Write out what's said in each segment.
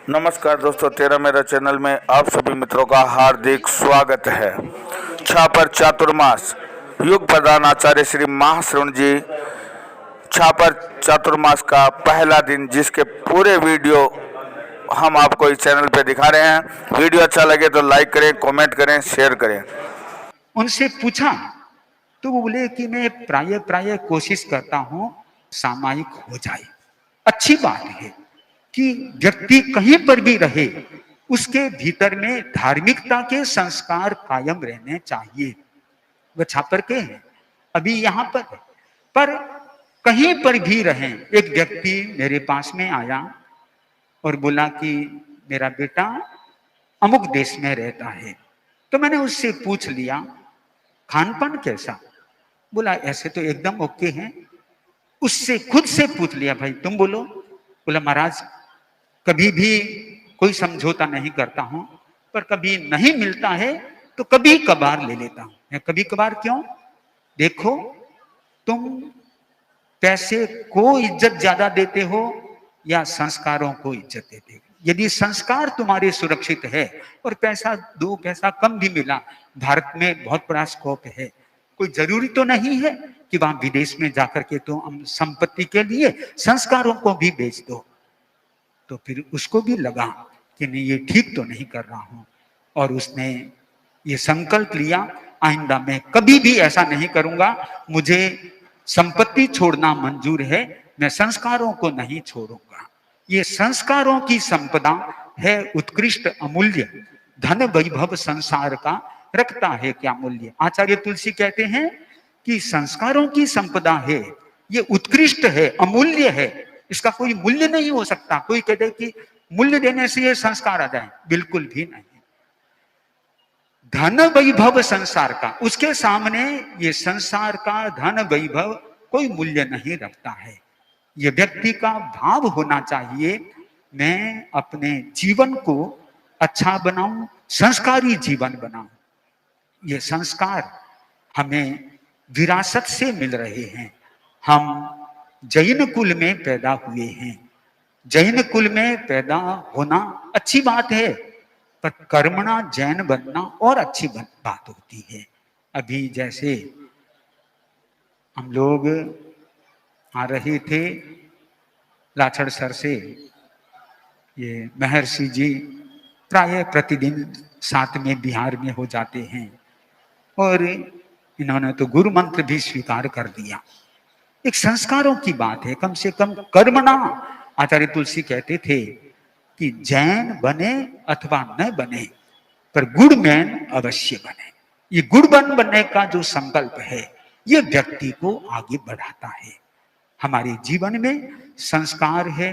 नमस्कार दोस्तों, तेरा मेरा चैनल में आप सभी मित्रों का हार्दिक स्वागत है। छापर चातुर्मास युग प्रधान आचार्य श्री महाश्रवण जी छापर चातुर्मास का पहला दिन, जिसके पूरे वीडियो हम आपको इस चैनल पे दिखा रहे हैं। वीडियो अच्छा लगे तो लाइक करें, कमेंट करें, शेयर करें। उनसे पूछा तो वो बोले कि मैं प्राय प्राय कोशिश करता हूं सामायिक हो जाए। अच्छी बात है कि व्यक्ति कहीं पर भी रहे उसके भीतर में धार्मिकता के संस्कार कायम रहने चाहिए। वह छापर के हैं, अभी यहां पर कहीं पर भी रहें। एक व्यक्ति मेरे पास में आया और बोला कि मेरा बेटा अमुक देश में रहता है। तो मैंने उससे पूछ लिया खान पान कैसा। बोला ऐसे तो एकदम ओके है। उससे खुद से पूछ लिया भाई तुम बोलो। बोला महाराज कभी भी कोई समझौता नहीं करता हूं, पर कभी नहीं मिलता है तो कभी कभार ले लेता हूं। कभी कभार क्यों? देखो, तुम पैसे को इज्जत ज्यादा देते हो या संस्कारों को इज्जत देते हो। यदि संस्कार तुम्हारे सुरक्षित है और पैसा दो पैसा कम भी मिला, भारत में बहुत बड़ा स्कोप है। कोई जरूरी तो नहीं है कि वहां विदेश में जाकर के तुम संपत्ति के लिए संस्कारों को भी बेच दो। तो फिर उसको भी लगा कि नहीं, ये ठीक तो नहीं कर रहा हूं, और उसने ये संकल्प लिया आइंदा मैं कभी भी ऐसा नहीं करूंगा। मुझे संपत्ति छोड़ना मंजूर है, मैं संस्कारों को नहीं छोड़ूंगा। ये संस्कारों की संपदा है उत्कृष्ट अमूल्य। धन वैभव संसार का रखता है क्या मूल्य। आचार्य तुलसी कहते हैं कि संस्कारों की संपदा है, ये उत्कृष्ट है, अमूल्य है, इसका कोई मूल्य नहीं हो सकता। कोई कहते कि मूल्य देने से ये संस्कार आ जाए, बिल्कुल भी नहीं। धन वैभव संसार का, उसके सामने ये संसार का धन वैभव कोई मूल्य नहीं रखता है। ये व्यक्ति का भाव होना चाहिए मैं अपने जीवन को अच्छा बनाऊं, संस्कारी जीवन बनाऊं। ये संस्कार हमें विरासत से मिल रहे हैं। हम जैन कुल में पैदा हुए हैं। जैन कुल में पैदा होना अच्छी बात है, पर कर्मणा जैन बनना और अच्छी बात होती है। अभी जैसे हम लोग आ रहे थे लाछड़ सर से, ये महर्षि जी प्राय प्रतिदिन साथ में बिहार में हो जाते हैं, और इन्होंने तो गुरु मंत्र भी स्वीकार कर दिया। एक संस्कारों की बात है, कम से कम कर्मणा। आचार्य तुलसी कहते थे कि जैन बने अथवा न बने, पर गुणमैन अवश्य बने। ये गुणवान बनने का जो संकल्प है, ये व्यक्ति को आगे बढ़ाता है। हमारे जीवन में संस्कार है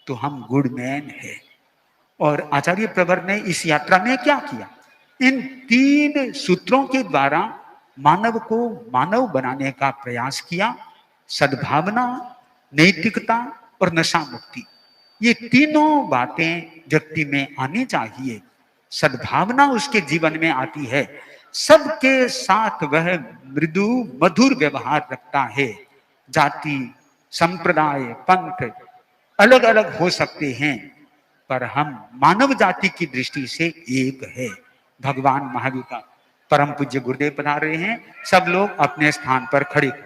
तो हम गुणमैन है। और आचार्य प्रवर ने इस यात्रा में क्या किया? इन तीन सूत्रों के द्वारा मानव को मानव बनाने का प्रयास किया। सद्भावना, नैतिकता और नशा मुक्ति, ये तीनों बातें व्यक्ति में आनी चाहिए। सद्भावना उसके जीवन में आती है, सबके साथ वह मृदु मधुर व्यवहार रखता है। जाति, संप्रदाय, पंथ अलग अलग हो सकते हैं, पर हम मानव जाति की दृष्टि से एक है। भगवान महावीर का परम पूज्य गुरुदेव पधार रहे हैं। सब लोग अपने स्थान पर खड़े हो।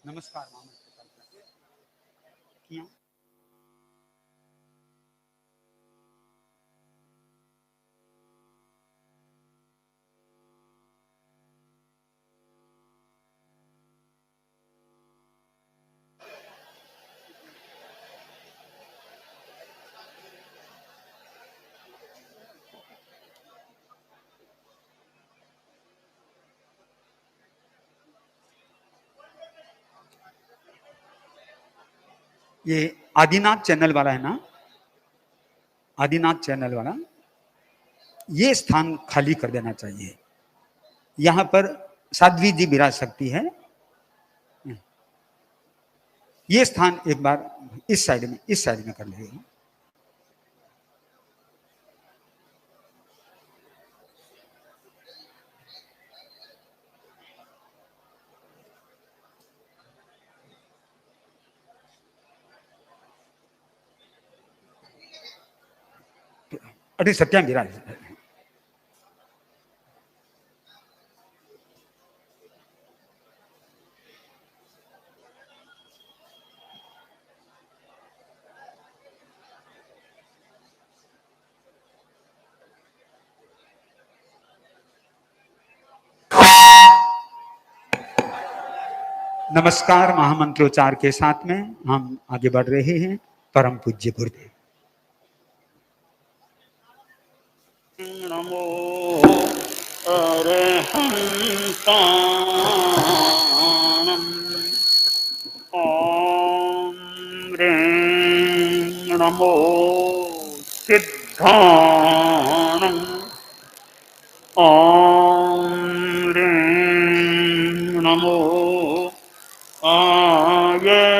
नमस्कार मामा किया ये आदिनाथ चैनल वाला है ना, आदिनाथ चैनल वाला, ये स्थान खाली कर देना चाहिए। यहां पर साध्वी जी विराज सकती है। ये स्थान एक बार इस साइड में कर लीजिएगा। अरे सत्या विराज नमस्कार महामंत्रोच्चार के साथ में हम आगे बढ़ रहे हैं। परम पूज्य गुरुदेव। नमो अरहंताणम् ॐ ह्रीं नमो सिद्धाणम् ॐ ह्रीं नमो आयर्याणम्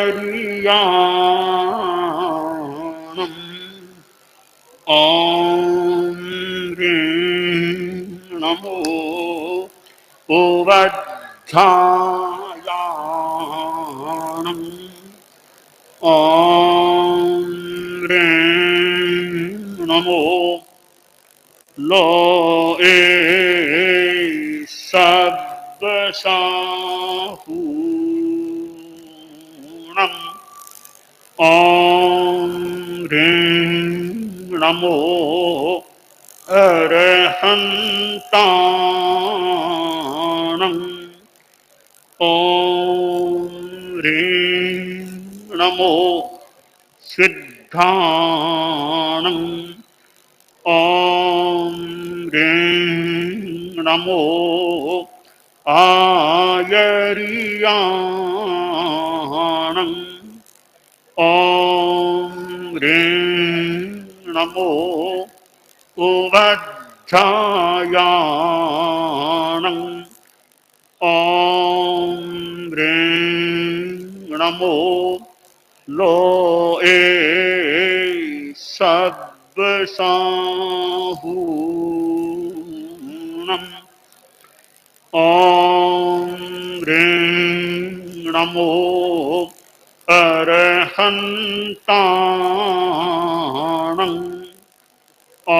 ॐ ह्रीं नमो उवज्झायाणम् ॐ ह्रीं नमो लोए सब्बसाहूणम् ॐ ह्रीं नमो अरहन्ताणम् ॐ ह्रीं नमो सिद्धाणम् ॐ ह्रीं नमो आयर्याणम् ॐ ह्रीं नमो उवज्झायाणम् ॐ ह्रीं नमो लोए सब्बसाहूणम् ॐ ह्रीं नमो अरहन्ताणम् ॐ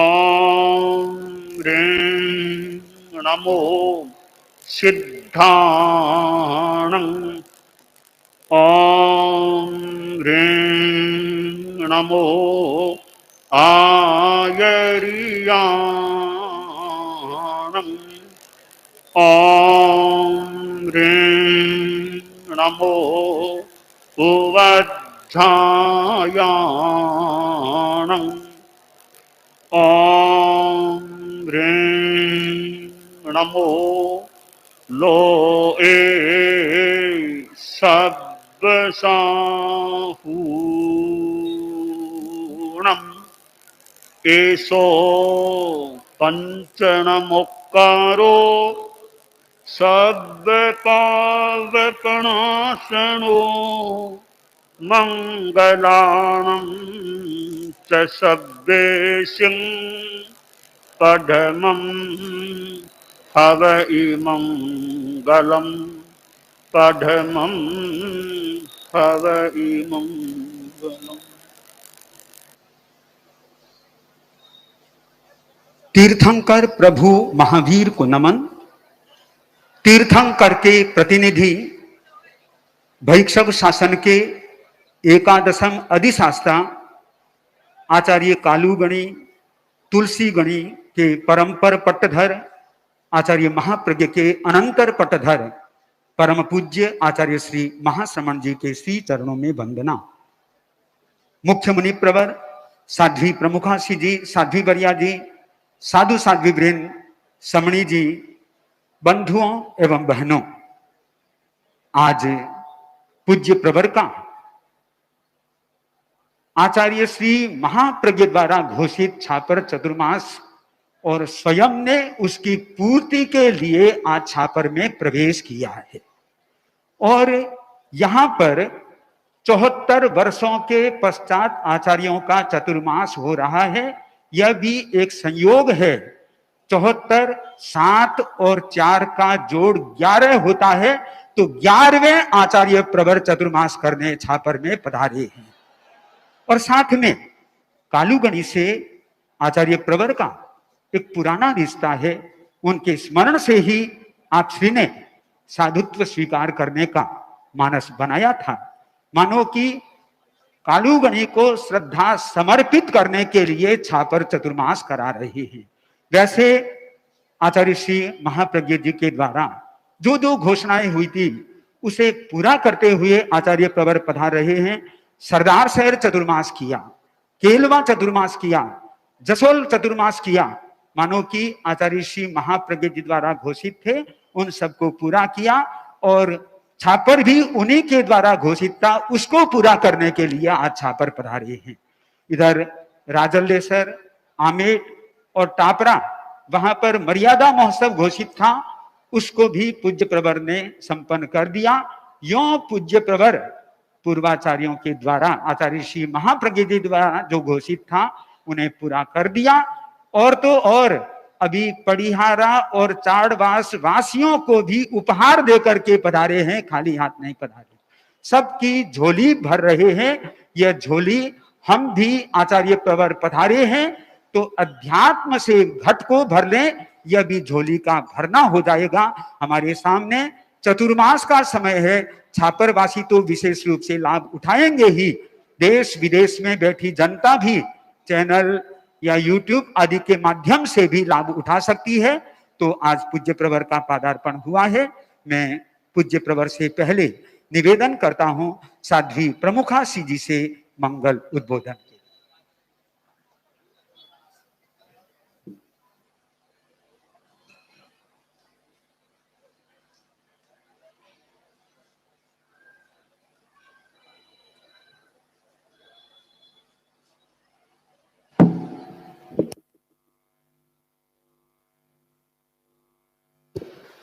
ह्रीं नमो सिद्धाणम् ॐ ह्रीं नमो आयर्याणम् ॐ ह्रीं नमो उवज्झायाणम् ॐ ह्रीं नमो लोए सब्बसाहूणम् एषो पञ्चनमुक्कारो सब्बपावकनाशनो मङ्गलाणं च सब्बेशिं पढमं हव इमं गलं पढमं हव इमं गलम्। तीर्थंकर प्रभु महावीर को नमन। तीर्थंकर के प्रतिनिधि वैष्णव शासन के एकादशम अधिशास्ता आचार्य कालूगणी तुलसी गणी के परंपर पट्टधर आचार्य महाप्रज्ञ के अनंतर पट्टधर परम पूज्य आचार्य श्री महाश्रमण जी के श्री चरणों में वंदना। मुख्य मुनि प्रवर साध्वी प्रमुखासी जी, साध्वी वरिया जी, साधु साध्वी वृंद, समणी जी, बंधुओं एवं बहनों, आज पूज्य प्रवर का आचार्य श्री महाप्रज्ञ द्वारा घोषित छापर चतुर्मास और स्वयं ने उसकी पूर्ति के लिए आज छापर में प्रवेश किया है। और यहां पर 74 वर्षों के पश्चात आचार्यों का चतुर्मास हो रहा है। यह भी एक संयोग है। 74, 7 और 4 का जोड़ 11 होता है, तो 11वें आचार्य प्रवर चतुर्मास करने छापर में पधारे हैं। और साथ में कालूगणी से आचार्य प्रवर का एक पुराना रिश्ता है। उनके स्मरण से ही आप श्री ने साधुत्व स्वीकार करने का मानस बनाया था। मानो कि कालूगणी को श्रद्धा समर्पित करने के लिए छापर चतुर्मास करा रहे हैं। वैसे आचार्य श्री महाप्रज्ञ जी के द्वारा जो जो घोषणाएं हुई थी उसे पूरा करते हुए आचार्य प्रवर पधार रहे हैं। सरदार शहर चतुर्मास किया, केलवा चतुर्मास किया, जसोल चतुर्मास किया। मानो कि आचार्य श्री महाप्रज्ञ जी द्वारा घोषित थे, उन सबको पूरा किया। और छापर भी उन्हीं के द्वारा घोषित था, उसको पूरा करने के लिए आज छापर पधारे हैं। इधर राजल्लेसर, आमेट और टापरा, वहां पर मर्यादा महोत्सव घोषित था, उसको भी पूज्य प्रवर ने संपन्न कर दिया। यों पूज्य प्रवर पूर्वाचार्यों के द्वारा आचार्य श्री महाप्रज्ञ जी द्वारा जो घोषित था उन्हें पूरा कर दिया। और तो और अभी पड़िहारा और चाड़वास वासियों को भी उपहार देकर के पधारे हैं, खाली हाथ नहीं पधारे। सबकी झोली भर रहे हैं। यह झोली हम भी आचार्य प्रवर पधारे हैं तो अध्यात्म से घट को भर लें, यह भी झोली का भरना हो जाएगा। हमारे सामने चतुर्मास का समय है। छापरवासी तो विशेष रूप से लाभ उठाएंगे ही, देश विदेश में बैठी जनता भी चैनल या यूट्यूब आदि के माध्यम से भी लाभ उठा सकती है। तो आज पूज्य प्रवर का पादार्पण हुआ है। मैं पूज्य प्रवर से पहले निवेदन करता हूं साध्वी प्रमुखासी जी से मंगल उद्बोधन।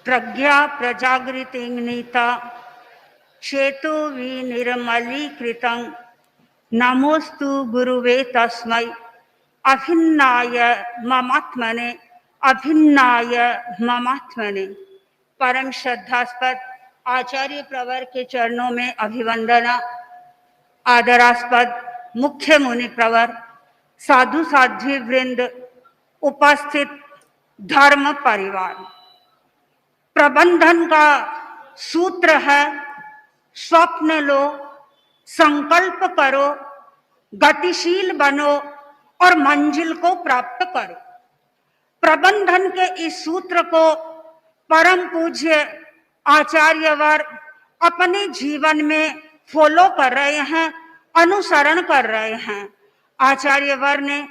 प्रज्ञा प्रजागृतिनीता चेतो विनिर्मलीकृतं नमोस्तु गुरुवे तस्मै अभिन्नाय ममात्मने अभिन्नाय ममात्मने। परम श्रद्धास्पद आचार्य प्रवर के चरणों में अभिवंदना। आदरास्पद मुख्य मुनि प्रवर, साधु साध्वी वृंद, उपस्थित धर्म परिवार। प्रबंधन का सूत्र है स्वप्न लो, संकल्प करो, गतिशील बनो और मंजिल को प्राप्त करो। प्रबंधन के इस सूत्र को परम पूज्य आचार्यवर अपने जीवन में फॉलो कर रहे हैं, अनुसरण कर रहे हैं। आचार्यवर ने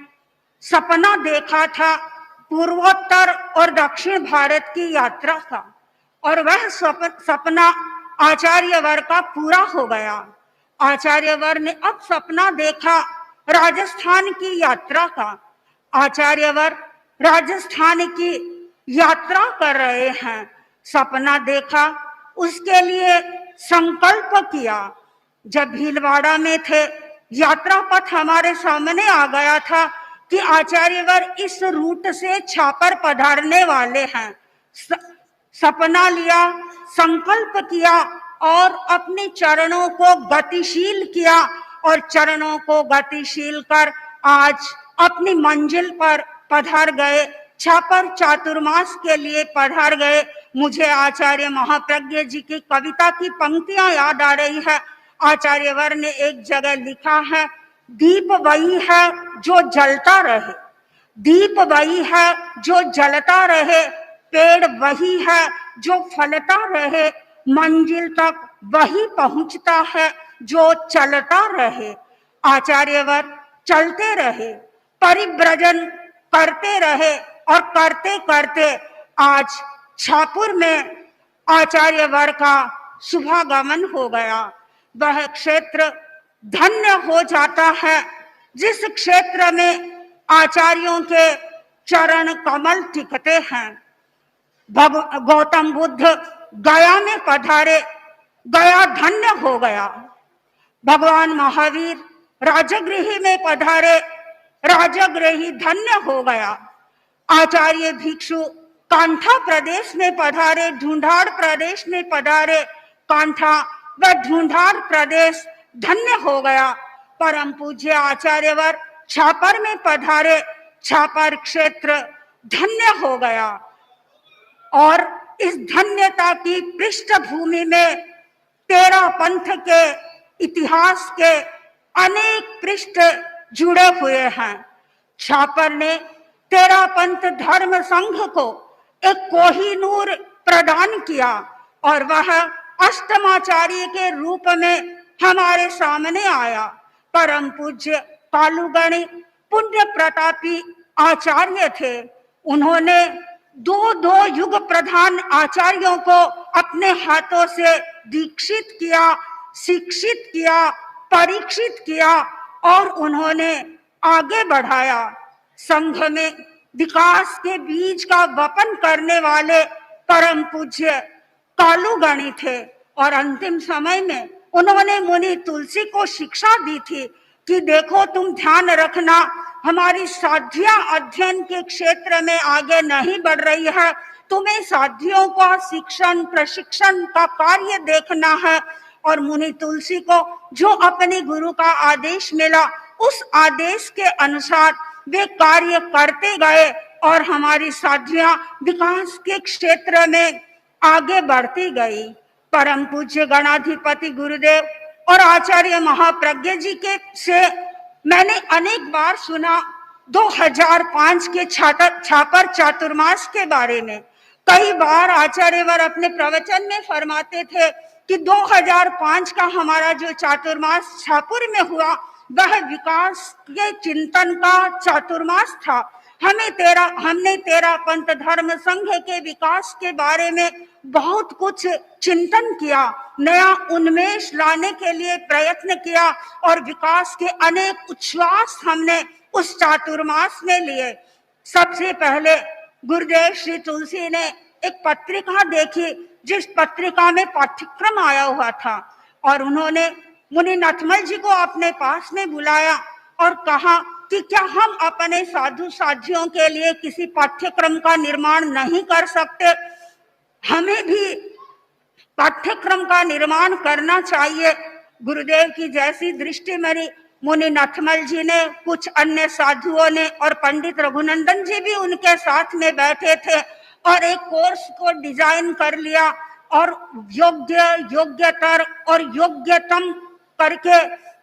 सपना देखा था पूर्वोत्तर और दक्षिण भारत की यात्रा का, और वह सपना आचार्यवर का पूरा हो गया। आचार्यवर ने अब सपना देखा राजस्थान की यात्रा का। आचार्यवर राजस्थान की यात्रा कर रहे हैं। सपना देखा, उसके लिए संकल्प किया। जब भीलवाड़ा में थे, यात्रा पथ हमारे सामने आ गया था कि आचार्यवर इस रूट से छापर पधारने वाले हैं। सपना लिया, संकल्प किया और अपने चरणों को गतिशील किया, और चरणों को गतिशील कर आज अपनी मंजिल पर पधार गए। छापर चातुर्मास के लिए पधार गए। मुझे आचार्य महाप्रज्ञ जी की कविता की पंक्तियां याद आ रही है। आचार्यवर ने एक जगह लिखा है, दीप वही है जो जलता रहे, दीप वही है जो जलता रहे, पेड़ वही है जो फलता रहे, मंजिल तक वही पहुंचता है जो चलता रहे। आचार्यवर चलते रहे, परिव्रजन करते रहे और करते करते आज छापुर में आचार्यवर का शुभागमन हो गया। वह क्षेत्र धन्य हो जाता है जिस क्षेत्र में आचार्यों के चरण कमल टिकते हैं। गौतम बुद्ध गया में पधारे, गया धन्य हो गया। भगवान महावीर राजगृह में पधारे, राजगृह धन्य हो गया। आचार्य भिक्षु कांठा प्रदेश में पधारे, ढूंढाड़ प्रदेश में पधारे, कांठा व ढूंढाड़ प्रदेश धन्य हो गया। परम पूज्य आचार्यवर छापर में पधारे, छापर क्षेत्र धन्य हो गया। और इस धन्यता की पृष्ठभूमि में तेरा पंथ के इतिहास के अनेक पृष्ठ जुड़े हुए हैं। छापर ने तेरा पंथ धर्म संघ को एक कोहिनूर प्रदान किया और वह अष्टमाचार्य के रूप में हमारे सामने आया। परम पूज्य कालूगणी पुण्य प्रतापी आचार्य थे। उन्होंने दो युग प्रधान आचार्यों को अपने हाथों से दीक्षित किया, शिक्षित किया, परीक्षित किया और उन्होंने आगे बढ़ाया। संघ में विकास के बीज का वपन करने वाले परम पूज्य कालूगणी थे और अंतिम समय में उन्होंने मुनि तुलसी को शिक्षा दी थी कि देखो, तुम ध्यान रखना, हमारी साध्या अध्ययन के क्षेत्र में आगे नहीं बढ़ रही है, तुम्हें साध्यों का शिक्षण प्रशिक्षण का कार्य देखना है। और मुनि तुलसी को जो अपने गुरु का आदेश मिला, उस आदेश के अनुसार वे कार्य करते गए और हमारी साध्या विकास के क्षेत्र में आगे बढ़ती गई। परम पूज्य गणाधिपति गुरुदेव और आचार्य महाप्रज्ञ जी के से मैंने अनेक बार सुना 2005 के छापर चातुर्मास के बारे में। कई बार आचार्यवर अपने प्रवचन में फरमाते थे कि 2005 का हमारा जो चातुर्मास छापुर में हुआ, वह विकास के चिंतन का चातुर्मास था। हमने तेरा पंथ धर्म संघ के विकास के बारे में बहुत कुछ चिंतन किया, नया उन्मेष लाने के लिए प्रयत्न किया और विकास के अनेक उच्छ्वास हमने उस चातुर्मास में लिए। सबसे पहले गुरुदेव श्री तुलसी ने एक पत्रिका देखी, जिस पत्रिका में पाठ्यक्रम आया हुआ था, और उन्होंने मुनि नथमल जी को अपने पास में बुलाया और कहा कि क्या हम अपने साधु साधियों के लिए किसी पाठ्यक्रम का निर्माण नहीं कर सकते? हमें भी पाठ्यक्रम का निर्माण करना चाहिए। गुरुदेव की जैसी दृष्टि मेरी मुनि नथमल जी ने, कुछ अन्य साधुओं ने और पंडित रघुनंदन जी भी उनके साथ में बैठे थे और एक कोर्स को डिजाइन कर लिया और योग्यतर और योग्यतम करके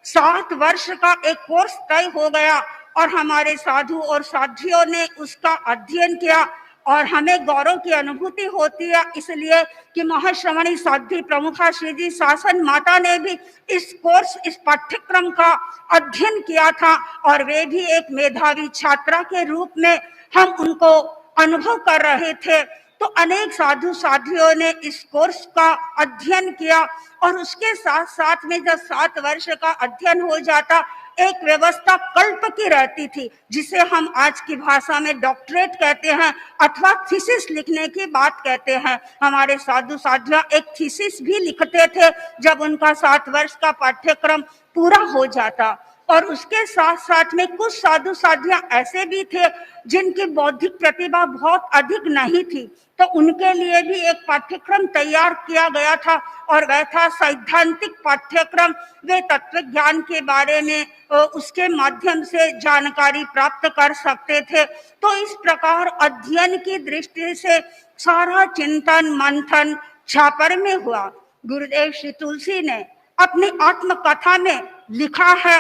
7 वर्ष का एक कोर्स तय हो गया और हमारे साधु और साधियों ने उसका अध्ययन किया और हमें गौरव की अनुभूति होती है, इसलिए कि महाश्रवणी साध्वी प्रमुखा श्री जी शासन माता ने भी इस पाठ्यक्रम का अध्ययन किया था और वे भी एक मेधावी छात्रा के रूप में हम उनको अनुभव कर रहे थे। तो अनेक साधु साधियों ने इस कोर्स का अध्ययन किया और उसके साथ साथ में जब 7 वर्ष का अध्ययन हो जाता, एक व्यवस्था कल्प की रहती थी, जिसे हम आज की भाषा में डॉक्टरेट कहते हैं अथवा थीसिस लिखने की बात कहते हैं। हमारे साधु साधिया एक थीसिस भी लिखते थे जब उनका 7 वर्ष का पाठ्यक्रम पूरा हो जाता। और उसके साथ साथ में कुछ साधु साधियां ऐसे भी थे जिनकी बौद्धिक प्रतिभा बहुत अधिक नहीं थी, तो उनके लिए भी एक पाठ्यक्रम तैयार किया गया था और वह था सैद्धांतिक पाठ्यक्रम। वे तत्व ज्ञान के बारे में उसके माध्यम से जानकारी प्राप्त कर सकते थे। तो इस प्रकार अध्ययन की दृष्टि से सारा चिंतन मंथन छापर में हुआ। गुरुदेव श्री तुलसी ने अपनी आत्मकथा में लिखा है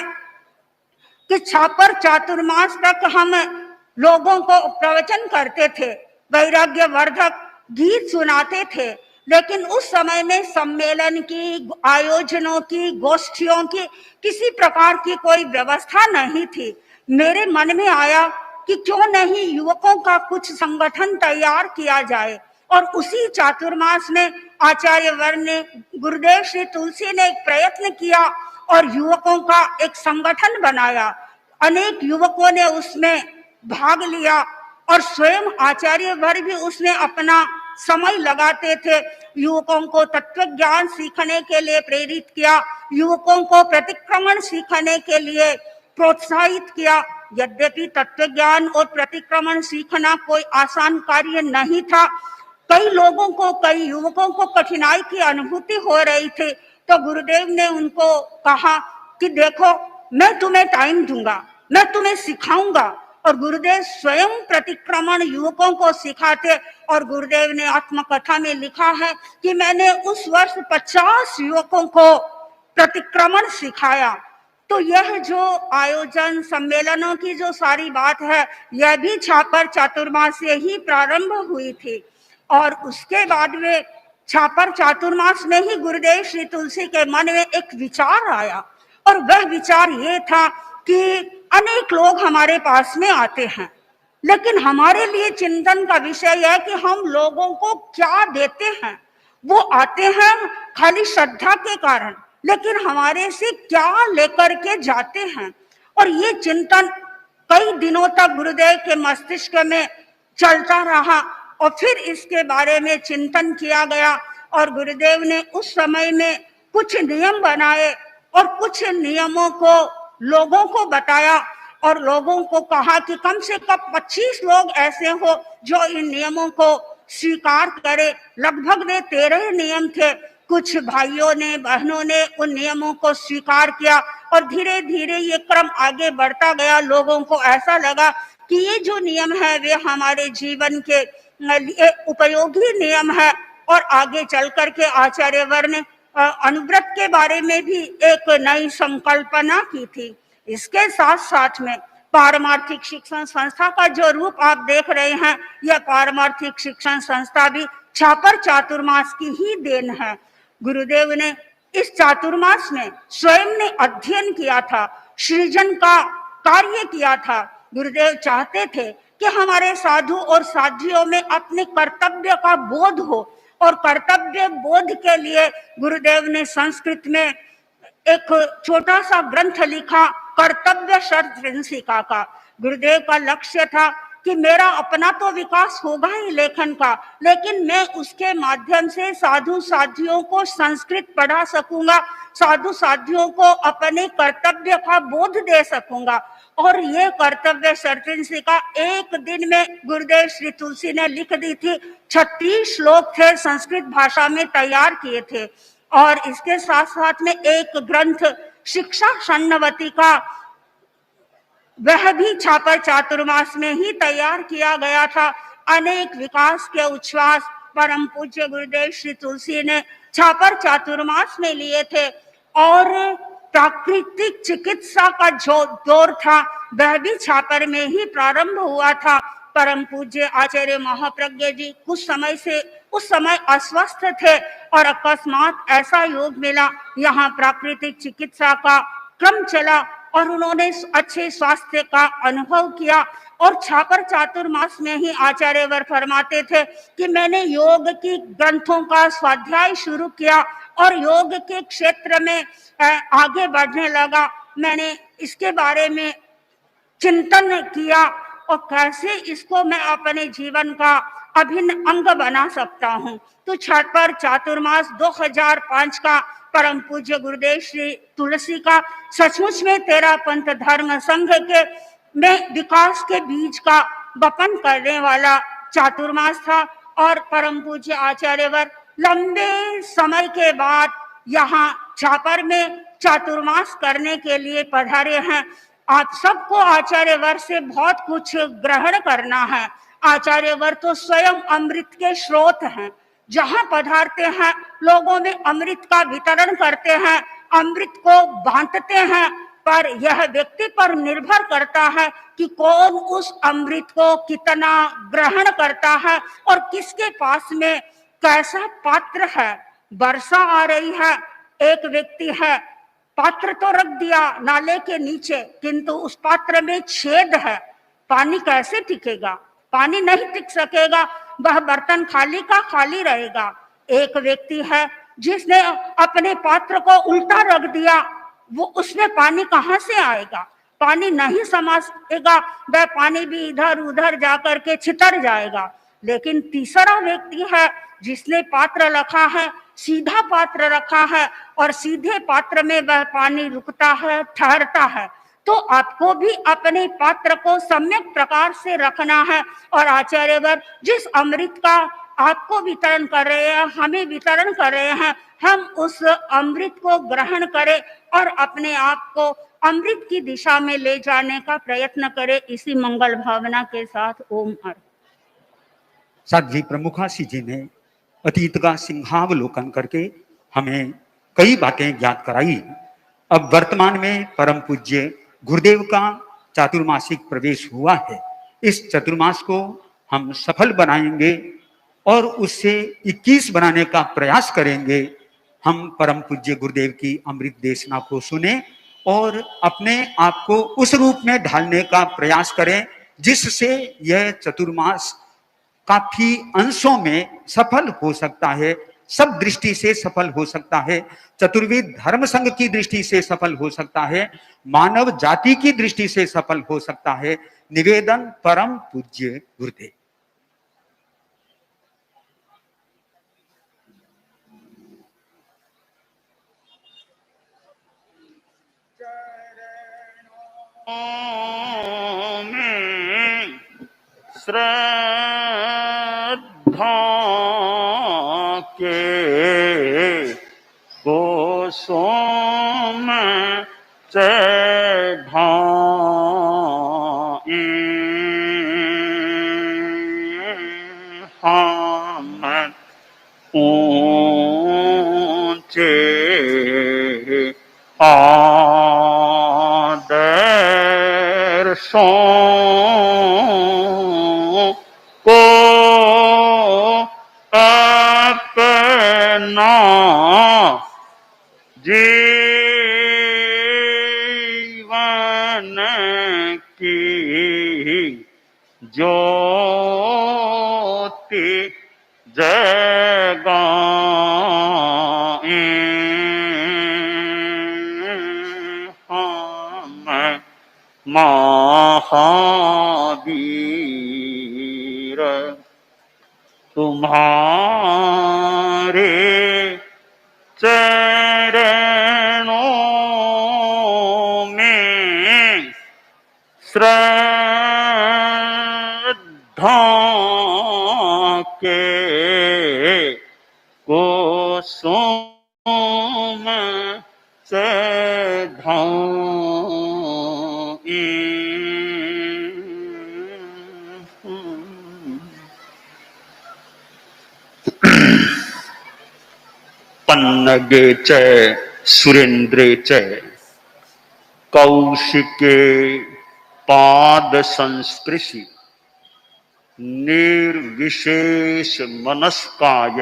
कि छापर चातुर्मास तक हम लोगों को प्रवचन करते थे, वैराग्य वर्धक गीत सुनाते थे, लेकिन उस समय में सम्मेलन की, आयोजनों की, गोष्ठियों की किसी प्रकार की कोई व्यवस्था नहीं थी। मेरे मन में आया कि क्यों नहीं युवकों का कुछ संगठन तैयार किया जाए, और उसी चातुर्मास में आचार्य वर ने, गुरुदेव श्री तुलसी ने एक प्रयत्न किया और युवकों का एक संगठन बनाया। अनेक युवकों ने उसमें भाग लिया और स्वयं आचार्य वर भी उसमें अपना समय लगाते थे। युवकों को तत्व ज्ञान सीखने के लिए प्रेरित किया, युवकों को प्रतिक्रमण सीखने के लिए प्रोत्साहित किया। यद्यपि तत्व ज्ञान और प्रतिक्रमण सीखना कोई आसान कार्य नहीं था, कई लोगों को, कई युवकों को कठिनाई की अनुभूति हो रही थी। तो गुरुदेव ने उनको कहा कि देखो, मैं तुम्हें टाइम दूंगा, मैं तुम्हें सिखाऊंगा। और गुरुदेव स्वयं प्रतिक्रमण युवकों को सिखाते, और गुरुदेव ने आत्मकथा में लिखा है कि मैंने उस वर्ष 50 युवकों को प्रतिक्रमण सिखाया। तो यह जो आयोजन सम्मेलनों की जो सारी बात है, यह भी छापर चातुर्मास से ही प्रारंभ हुई थी। और उसके बाद में छापर चातुर्मास में ही गुरुदेव श्री तुलसी के मन में एक विचार आया, और वह विचार ये था कि अनेक लोग हमारे पास में आते हैं, लेकिन हमारे लिए चिंतन का विषय यह है कि हम लोगों को क्या देते हैं। वो आते हैं खाली श्रद्धा के कारण, लेकिन हमारे से क्या लेकर के जाते हैं। और ये चिंतन कई दिनों तक गुरुदेव के मस्तिष्क में चलता रहा, और फिर इसके बारे में चिंतन किया गया। और गुरुदेव ने उस समय में कुछ नियम बनाए और कुछ नियमों को लोगों को बताया, और लोगों को कहा कि कम से कम 25 लोग ऐसे हो जो इन नियमों को स्वीकार करे। लगभग वे 13 नियम थे। कुछ भाइयों ने, बहनों ने उन नियमों को स्वीकार किया, और धीरे धीरे ये क्रम आगे बढ़ता गया। लोगों को ऐसा लगा कि ये जो नियम है वे हमारे जीवन के लिए उपयोगी नियम है। और आगे चल करके आचार्य वर ने अनुव्रत के बारे में भी एक नई संकल्पना की थी। इसके साथ साथ में पारमार्थिक शिक्षण संस्था का जो रूप आप देख रहे हैं, यह पारमार्थिक शिक्षण संस्था भी छापर चातुर्मास की ही देन है। गुरुदेव ने इस चातुर्मास में स्वयं ने अध्ययन किया था, सृजन का कार्य किया था। गुरुदेव चाहते थे कि हमारे साधु और साधियों में अपने कर्तव्य का बोध हो, और कर्तव्य बोध के लिए गुरुदेव ने संस्कृत में एक छोटा सा ग्रंथ लिखा, कर्तव्य शर्तृंसिका का। गुरुदेव का लक्ष्य था कि मेरा अपना तो विकास होगा ही लेखन का, लेकिन मैं उसके माध्यम से साधु साधियों को संस्कृत पढ़ा सकूंगा, साधु साधियों को अपने कर्तव्य का बोध दे सकूंगा। और ये कर्तव्य शर्तृंसिका एक दिन में गुरुदेव श्री तुलसी ने लिख दी थी। 36 श्लोक थे, संस्कृत भाषा में तैयार किए थे। और इसके साथ साथ में एक ग्रंथ शिक्षा षण्णवती का, वह भी छापर चातुर्मास में ही तैयार किया गया था। अनेक विकास के उच्छ्वास परम पूज्य गुरुदेव श्री तुलसी ने छापर चातुर्मास में लिए थे। और प्राकृतिक चिकित्सा का जो दौर था वह भी छापर में ही प्रारंभ हुआ था। परम पूज्य आचार्य महाप्रज्ञ जी कुछ समय से उस समय अस्वस्थ थे, और अकस्मात ऐसा योग मिला, यहाँ प्राकृतिक चिकित्सा का क्रम चला, और उन्होंने अच्छे स्वास्थ्य का अनुभव किया। और छापर चातुर्मास में ही आचार्य वर फरमाते थे कि मैंने योग की ग्रंथों का स्वाध्याय शुरू किया और योग के क्षेत्र में आगे बढ़ने लगा। मैंने इसके बारे में चिंतन किया और कैसे इसको मैं अपने जीवन का अभिन्न अंग बना सकता हूँ। तो छापर चातुर्मास 2005 का परम पूज्य गुरुदेव श्री तुलसी का सचमुच में तेरा पंथ धर्म संघ के में विकास के बीज का वपन करने वाला चातुर्मास था। और परम पूज्य आचार्यवर लंबे समय के बाद यहाँ छापर में चातुर्मास करने के लिए पधारे हैं। आप सबको आचार्यवर से बहुत कुछ ग्रहण करना है। आचार्यवर तो स्वयं अमृत के स्रोत हैं, जहां पधारते हैं लोगों में अमृत का वितरण करते हैं, अमृत को बांटते हैं। पर यह व्यक्ति पर निर्भर करता है कि कौन उस अमृत को कितना ग्रहण करता है और किसके पास में कैसा पात्र है। वर्षा आ रही है, एक व्यक्ति है, पात्र तो रख दिया नाले के नीचे, किंतु उस पात्र में छेद है, पानी कैसे टिकेगा? पानी नहीं टिक सकेगा, वह बर्तन खाली का खाली रहेगा। एक व्यक्ति है जिसने अपने पात्र को उल्टा रख दिया, वो उसमें पानी कहाँ से आएगा? पानी नहीं समा सकेगा, वह पानी भी इधर उधर जाकर के छितर जाएगा। लेकिन तीसरा व्यक्ति है जिसने पात्र रखा है, सीधा पात्र रखा है, और सीधे पात्र में वह पानी रुकता है, ठहरता है। तो आपको भी अपने पात्र को सम्यक प्रकार से रखना है। और आचार्यवर जिस अमृत का आपको वितरण कर रहे हैं, हमें वितरण कर रहे हैं, हम उस अमृत को ग्रहण करें और अपने आप को अमृत की दिशा में ले जाने का प्रयत्न करें। इसी मंगल भावना के साथ ओम हर। साध्वी प्रमुखासी जी ने अतीत का सिंहावलोकन करके हमें कई बातें ज्ञात कराई। अब वर्तमान में परम पूज्य गुरुदेव का चातुर्मासिक प्रवेश हुआ है। इस चतुर्मास को हम सफल बनाएंगे और उससे 21 बनाने का प्रयास करेंगे। हम परम पूज्य गुरुदेव की अमृत देशना को सुने और अपने आप को उस रूप में ढालने का प्रयास करें जिससे यह चतुर्मास काफी अंशों में सफल हो सकता है, सब दृष्टि से सफल हो सकता है। चतुर्वेद धर्म संघ की दृष्टि से सफल हो सकता है, मानव जाति की दृष्टि से सफल हो सकता है। निवेदन परम पूज्य गुरुदेव। में श्रद्धा के कोसों में चढ़ाएं हम ऊंचे आदर्शों को अपना जीवन की ज्योति जगाएं हम महावीर तुम्हारे चरणों में श्रद्धा के कोसों में पन्नगे च सुरेन्द्रे च कौशिके पाद संस्पृशि निर्विशेष मनस्काय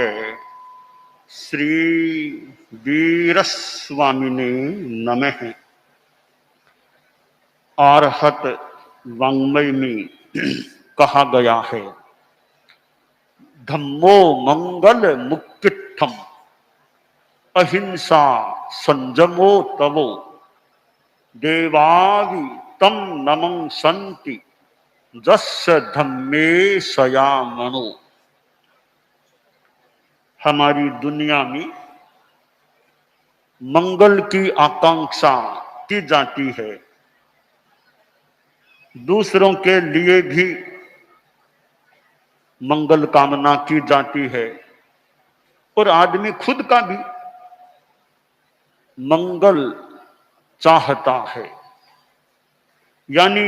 श्री वीरस्वामिने नमः। आर्हत वाङ्मय में कहा गया है, धम्मो मंगल मुक्तित्थम अहिंसा संजमो तवो देवावि तम नमं संति जस्य धम्मे सया मनो। हमारी दुनिया में मंगल की आकांक्षा की जाती है, दूसरों के लिए भी मंगल कामना की जाती है और आदमी खुद का भी मंगल चाहता है। यानी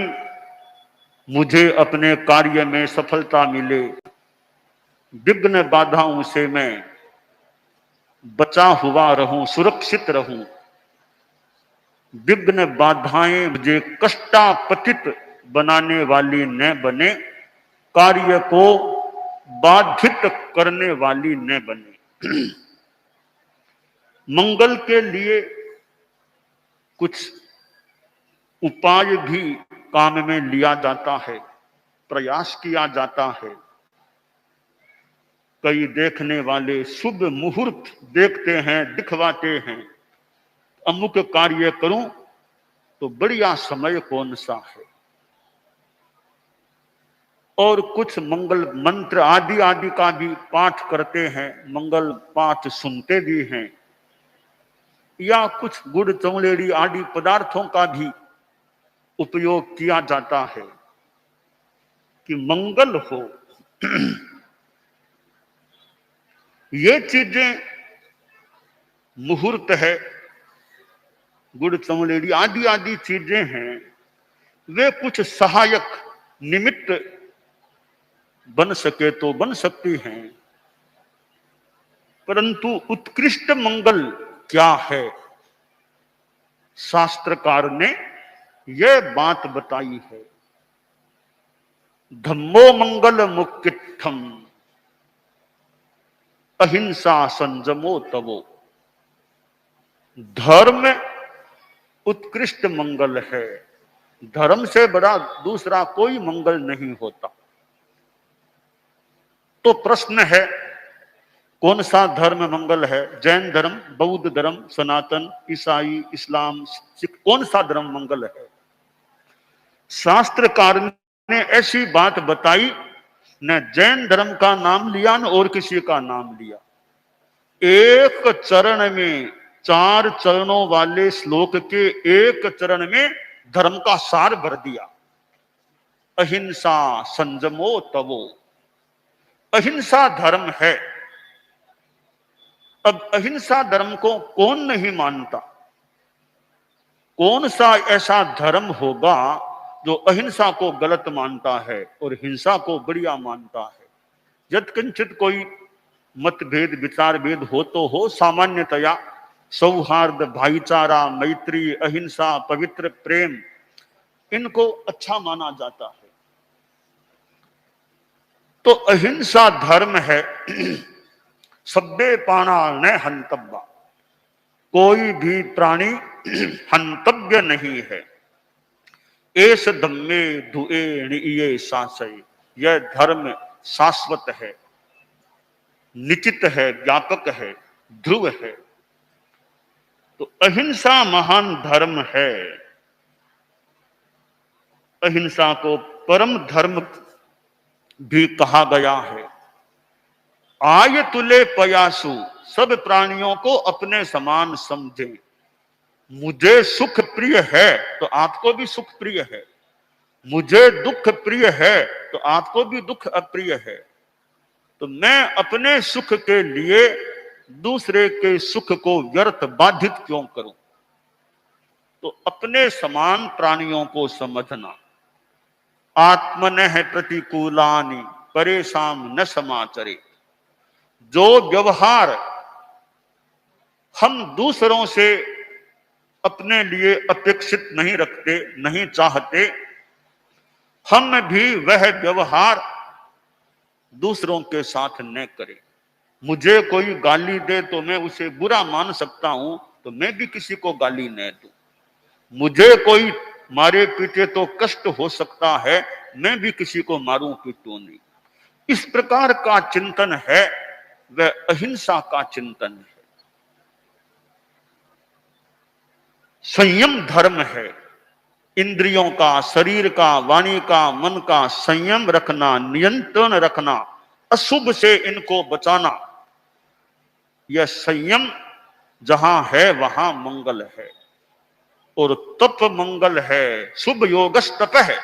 मुझे अपने कार्य में सफलता मिले, विघ्न बाधाओं से मैं बचा हुआ रहूं, सुरक्षित रहूं, विघ्न बाधाएं मुझे कष्टापतित बनाने वाली न बने, कार्य को बाधित करने वाली न बने। मंगल के लिए कुछ उपाय भी काम में लिया जाता है, प्रयास किया जाता है। कई देखने वाले शुभ मुहूर्त देखते हैं, दिखवाते हैं, अमुक कार्य करूं तो बढ़िया समय कौन सा है, और कुछ मंगल मंत्र आदि आदि का भी पाठ करते हैं, मंगल पाठ सुनते भी हैं, या कुछ गुड़ चौलेड़ी आदि पदार्थों का भी उपयोग किया जाता है कि मंगल हो। ये चीजें मुहूर्त है, गुड़ चौलेड़ी आदि आदि चीजें हैं, वे कुछ सहायक निमित्त बन सके तो बन सकती हैं, परंतु उत्कृष्ट मंगल क्या है, शास्त्रकार ने यह बात बताई है। धम्मो मंगल मुक्तित्थम अहिंसा संजमो तवो। धर्म उत्कृष्ट मंगल है, धर्म से बड़ा दूसरा कोई मंगल नहीं होता। तो प्रश्न है, कौन सा धर्म मंगल है? जैन धर्म, बौद्ध धर्म, सनातन, ईसाई, इस्लाम, सिख, कौन सा धर्म मंगल है? शास्त्रकार ने ऐसी बात बताई, न जैन धर्म का नाम लिया न और किसी का नाम लिया। एक चरण में, 4 चरणों वाले श्लोक के एक चरण में धर्म का सार भर दिया। अहिंसा संजमो तवो, अहिंसा धर्म है। अब अहिंसा धर्म को कौन नहीं मानता? कौन सा ऐसा धर्म होगा जो अहिंसा को गलत मानता है और हिंसा को बढ़िया मानता है? यत्किंचित कोई मतभेद विचार भेद हो तो हो, सामान्यतया सौहार्द, भाईचारा, मैत्री, अहिंसा, पवित्र प्रेम, इनको अच्छा माना जाता है। तो अहिंसा धर्म है। सब्बे प्राणा न हंतव्या, कोई भी प्राणी हंतव्य नहीं है। एस धम्मे धुए निये सासय, यह धर्म शाश्वत है, निश्चित है, व्यापक है, ध्रुव है। तो अहिंसा महान धर्म है। अहिंसा को परम धर्म भी कहा गया है। आय तुले पयासु, सब प्राणियों को अपने समान समझे। मुझे सुख प्रिय है तो आपको भी सुख प्रिय है, मुझे दुख प्रिय है तो आपको भी दुख अप्रिय है। तो मैं अपने सुख के लिए दूसरे के सुख को व्यर्थ बाधित क्यों करूं? तो अपने समान प्राणियों को समझना। आत्मनः प्रतिकूलानि परेशान न समाचरे, जो व्यवहार हम दूसरों से अपने लिए अपेक्षित नहीं रखते, नहीं चाहते, हम भी वह व्यवहार दूसरों के साथ न करें। मुझे कोई गाली दे तो मैं उसे बुरा मान सकता हूं, तो मैं भी किसी को गाली न दूं। मुझे कोई मारे पीटे तो कष्ट हो सकता है, मैं भी किसी को मारूं पीटूं नहीं। इस प्रकार का चिंतन है, वह अहिंसा का चिंतन है। संयम धर्म है। इंद्रियों का, शरीर का, वाणी का, मन का संयम रखना, नियंत्रण रखना, अशुभ से इनको बचाना, यह संयम जहां है वहां मंगल है। और तप मंगल है, शुभ योगस तप है।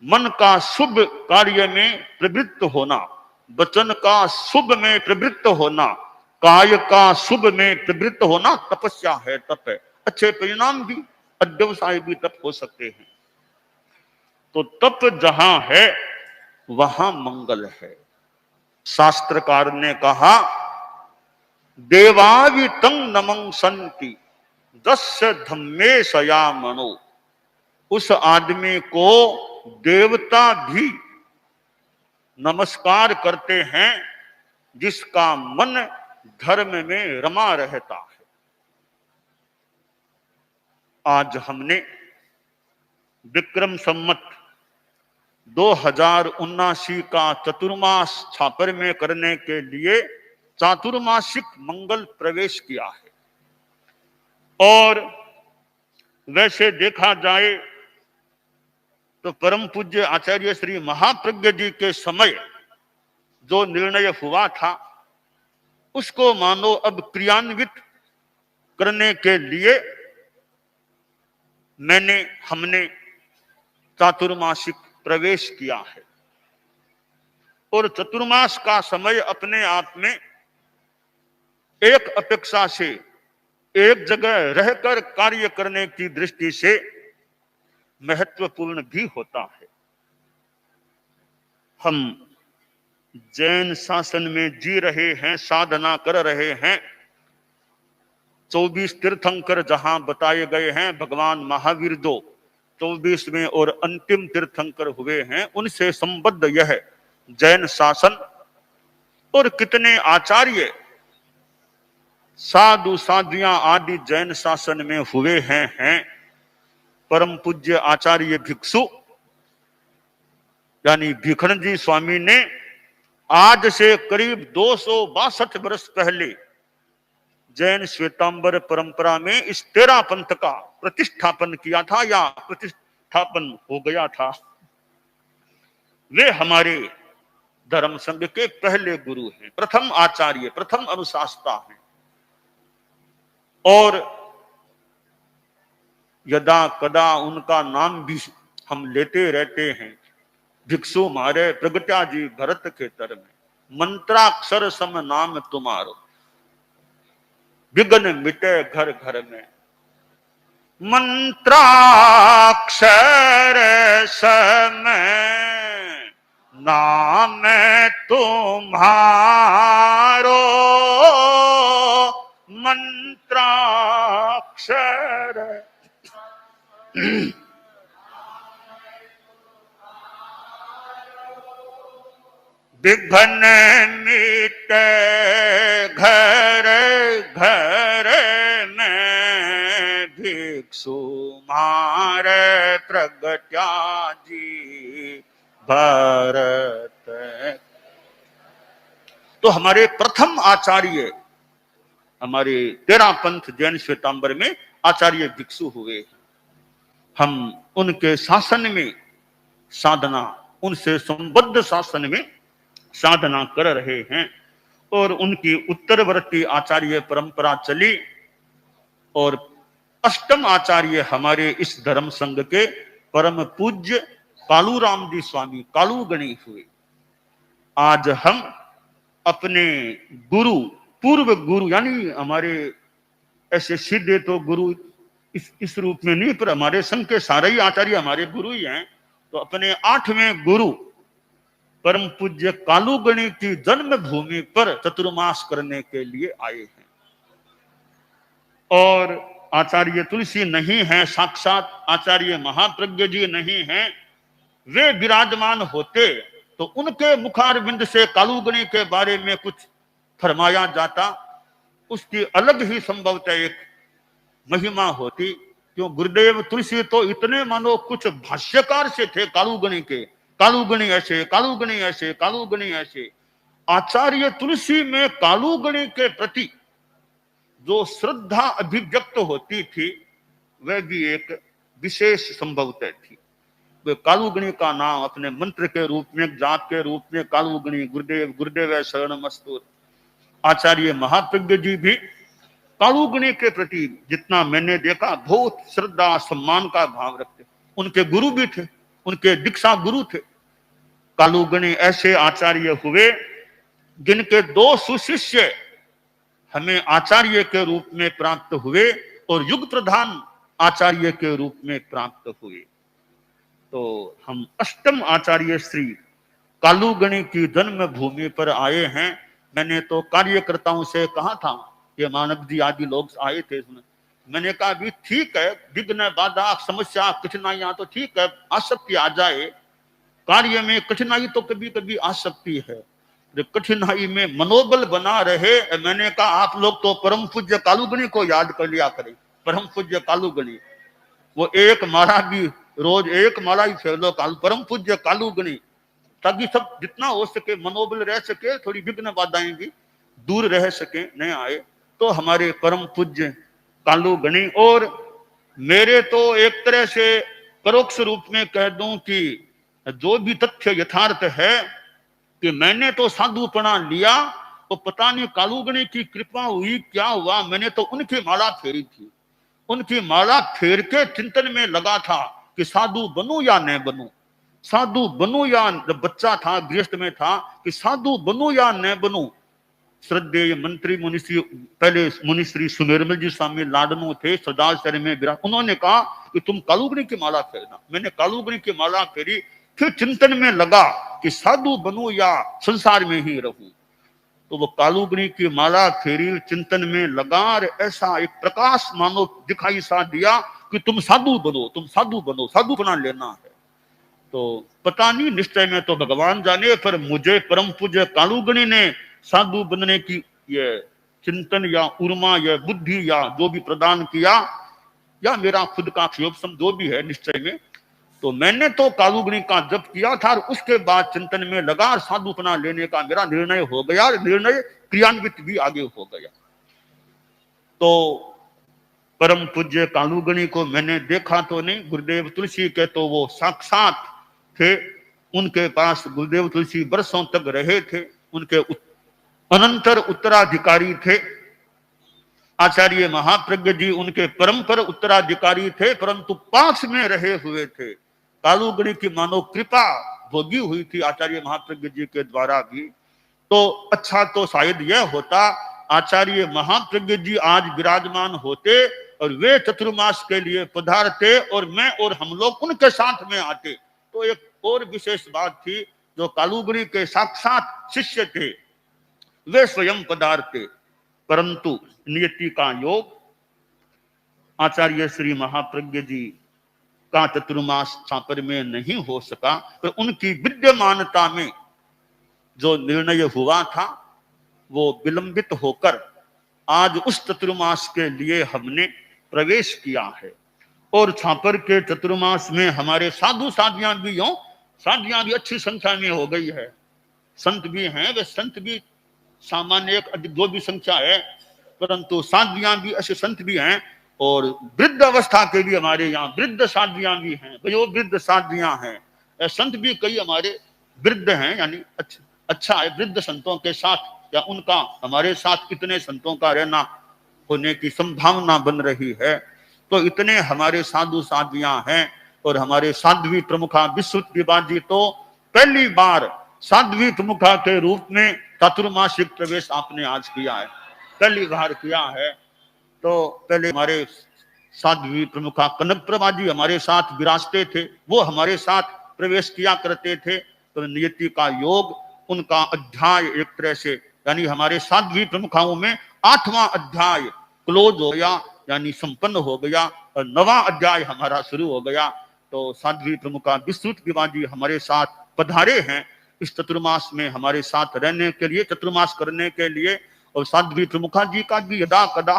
मन का शुभ कार्य में प्रवृत्त होना, वचन का शुभ में प्रवृत्त होना, काय का शुभ में प्रवृत्त होना तपस्या है, तप है। अच्छे परिणाम भी, अध्यवसाय भी तप हो सकते हैं। तो तप जहां है वहां मंगल है। शास्त्रकार ने कहा, देवावितं नमं संति दस्य धम्मे सया मनो। उस आदमी को देवता भी नमस्कार करते हैं जिसका मन धर्म में रमा रहता है। आज हमने विक्रम संवत 2079 का चतुर्मास छापर में करने के लिए चातुर्मासिक मंगल प्रवेश किया है। और वैसे देखा जाए तो परम पूज्य आचार्य श्री महाप्रज्ञ जी के समय जो निर्णय हुआ था उसको मानो अब क्रियान्वित करने के लिए हमने चातुर्मासिक प्रवेश किया है। और चतुर्मास का समय अपने आप में एक अपेक्षा से एक जगह रहकर कार्य करने की दृष्टि से महत्वपूर्ण भी होता है। हम जैन शासन में जी रहे हैं, साधना कर रहे हैं। 24 तीर्थंकर जहां बताए गए हैं, भगवान महावीर जो 24वें और अंतिम तीर्थंकर हुए हैं, उनसे संबद्ध यह जैन शासन। और कितने आचार्य साधु साध्वियां आदि जैन शासन में हुए हैं। परम पूज्य आचार्य भिक्षु यानी भिखन जी स्वामी ने आज से करीब 262 वर्ष पहले जैन श्वेतांबर परंपरा में इस 13 पंथ का प्रतिष्ठापन किया था या प्रतिष्ठापन हो गया था। वे हमारे धर्म संघ के पहले गुरु हैं, प्रथम आचार्य, प्रथम अनुशास्ता हैं। और यदा कदा उनका नाम भी हम लेते रहते हैं। भिक्षु मारे प्रगट्या जी भरत के तर में, मंत्राक्षर सम नाम तुम्हारो, विघ्न मिटे घर घर में। मंत्राक्षर सम नाम तुम्हारो, मंत्राक्षर विघ्न मिटे घर घर में, भिक्षु मारे प्रगट्या जी भरत। तो हमारे प्रथम आचार्य, हमारे 13 पंथ जैन श्वेतांबर में आचार्य भिक्षु हुए। हम उनके शासन में साधना, उनसे संबद्ध शासन में साधना कर रहे हैं। और उनकी उत्तरवर्ती आचार्य परंपरा चली। और अष्टम आचार्य हमारे इस धर्म संघ के परम पूज्य कालूराम जी स्वामी कालूगणी हुए। आज हम अपने गुरु, पूर्व गुरु, यानी हमारे ऐसे सीधे तो गुरु इस रूप में नहीं, पर हमारे संघ के सारे ही आचार्य हमारे गुरु ही हैं। तो अपने 8वें गुरु परम पूज्य कालूगणी की जन्मभूमि पर चतुर्मास करने के लिए आए हैं। और आचार्य तुलसी नहीं है, साक्षात आचार्य महाप्रज्ञ जी नहीं हैं। वे विराजमान होते तो उनके मुखारविंद से कालूगणी के बारे में कुछ फरमाया जाता, उसकी अलग ही संभवतः एक महिमा होती। क्यों गुरुदेव तुलसी तो इतने मानो कुछ भाष्यकार से थे कालूगणी के, कालूगणी ऐसे, कालूगणी ऐसे, कालूगणी ऐसे। आचार्य तुलसी में कालूगणी के प्रति जो श्रद्धा अभिव्यक्त होती थी वह भी एक विशेष संभवतः थी। वे कालूगणी का नाम अपने मंत्र के रूप में, जाप के रूप में कालूगणी, गुरुदेव गुरुदेव शरणमस्तु। आचार्य महाप्रज्ञ जी भी कालूगणी के प्रति जितना मैंने देखा बहुत श्रद्धा सम्मान का भाव रखते। उनके गुरु भी थे, उनके दीक्षा गुरु थे। कालूगणी ऐसे आचार्य हुए जिनके 2 सुशिष्य हमें आचार्य के रूप में प्राप्त हुए और युग प्रधान आचार्य के रूप में प्राप्त हुए। तो हम अष्टम आचार्य श्री कालूगणी की जन्म भूमि पर आए हैं। मैंने तो कार्यकर्ताओं से कहा था, ये मानव जी आदि लोग आए थे, मैंने कहा भी ठीक है, विघ्न बाधा समस्या कठिनाइयां तो ठीक है, आसक्ति आ जाए, कार्य में कठिनाई तो कभी कभी आ सकती है, कठिनाई में मनोबल बना रहे। मैंने कहा आप लोग तो परम पूज्य कालूगणी को याद कर लिया करें। परम पूज्य कालूगणी, वो एक माला भी रोज एक माला ही फेलो परम पूज्य कालूगणी, ताकि सब जितना हो सके मनोबल रह सके, थोड़ी विघ्न बाधाएं भी दूर रह सके, न आए। तो हमारे परम पूज्य कालूगणी, और मेरे तो एक तरह से परोक्ष रूप में कह दूं कि जो भी तथ्य यथार्थ है कि मैंने तो साधुपना लिया, तो पता नहीं कालूगणी की कृपा हुई क्या हुआ, मैंने तो उनकी माला फेरी थी। उनकी माला फेर के चिंतन में लगा था कि साधु बनूं या न बनूं, साधु बनूं या, जब बच्चा था गृहस्थ में था, कि साधु बनूं या न बनूं। श्रद्धेय मंत्री मुनिश्री, पहले मुनिश्री सुमेरमल जी स्वामी लाडनू थे, सदा शहर में विराज, उन्होंने कहा कि तुम कालूगणी की माला फेरना। मैंने कालूगणी की माला फेरी, फिर चिंतन में लगा कि साधु बनूं या संसार में ही रहूं। तो वो कालूगणी की माला फेरी, चिंतन में लगा, और ऐसा एक प्रकाश मानो दिखाई सा दिया कि तुम साधु बनो, तुम साधु बनो, साधु बना लेना है। तो पता नहीं, निश्चय में तो भगवान जाने, पर मुझे परम पूज्य कालूगणी ने साधु बनने की ये चिंतन या उर्मा या बुद्धि या जो भी प्रदान किया, या मेरा खुद का क्षयोपम जो भी है निश्चय में, तो मैंने तो कालूगणी का जप किया था, और उसके बाद चिंतन में लगा, और साधुपना लेने का मेरा निर्णय हो गया, और निर्णय क्रियान्वित भी आगे हो गया। तो परम पूज्य कालूगणी को मैंने देखा तो नहीं, गुरुदेव तुलसी के तो वो साक्षात थे, उनके पास गुरुदेव तुलसी वर्षों तक रहे थे, उनके अनंतर उत्तराधिकारी थे। आचार्य महाप्रज्ञ जी उनके परंपर उत्तराधिकारी थे, परंतु पास में रहे हुए थे। कालूगणी की मानो कृपा भोगी हुई थी आचार्य महाप्रज्ञ जी के द्वारा भी। तो अच्छा तो शायद यह होता, आचार्य महाप्रज्ञ जी आज विराजमान होते और वे चतुर्मास के लिए पधारते, और मैं और हम लोग उनके साथ में आते, तो एक और विशेष बात थी। जो कालूगणी के साक्षात शिष्य थे वे स्वयं पधारते, परंतु नियति का योग आचार्य श्री महाप्रज्ञ जी का चतुर्मास छापर में नहीं हो सका, पर उनकी विद्यमानता में जो निर्णय हुआ था वो विलंबित होकर आज उस चतुर्मास के लिए हमने प्रवेश किया है। और छापर के चतुर्मास में हमारे साधु साधियां भी हों, साधियां भी अच्छी संख्या में हो गई है, संत भी हैं, वे संत भी सामान्य एक अधिक जो भी संख्या है, परंतु साधियां भी ऐसे संत भी हैं, और वृद्ध अवस्था के भी हमारे यहाँ वृद्ध साधियां भी हैं, वो वृद्ध साधियां हैं, संत भी कई हमारे वृद्ध हैं, यानी अच्छा है वृद्ध संतों के साथ, या उनका हमारे साथ इतने संतों का रहना होने की संभावना बन रही है। तो इतने हमारे साधु साधियां हैं, और हमारे साध्वी प्रमुखा विश्रुत विवाद जी तो पहली बार साध्वी प्रमुखा के रूप में चतुर्मासिक प्रवेश आपने आज किया है, पहली बार किया है। तो पहले हमारे साध्वी प्रमुखा कनक प्रभा जी हमारे साथ विराजते थे, वो हमारे साथ प्रवेश किया करते थे। तो नियति का योग, उनका अध्याय एक तरह से, यानी हमारे साध्वी प्रमुखाओं में 8वां अध्याय क्लोज हो गया, यानी संपन्न हो गया, और 9वां अध्याय हमारा शुरू हो गया। तो साध्वी प्रमुखा विश्रुत विवाह जी हमारे साथ पधारे हैं इस चतुर्मास में हमारे साथ रहने के लिए, चतुर्मास करने के लिए। और साध्वी प्रमुखा जी का भी यदा कदा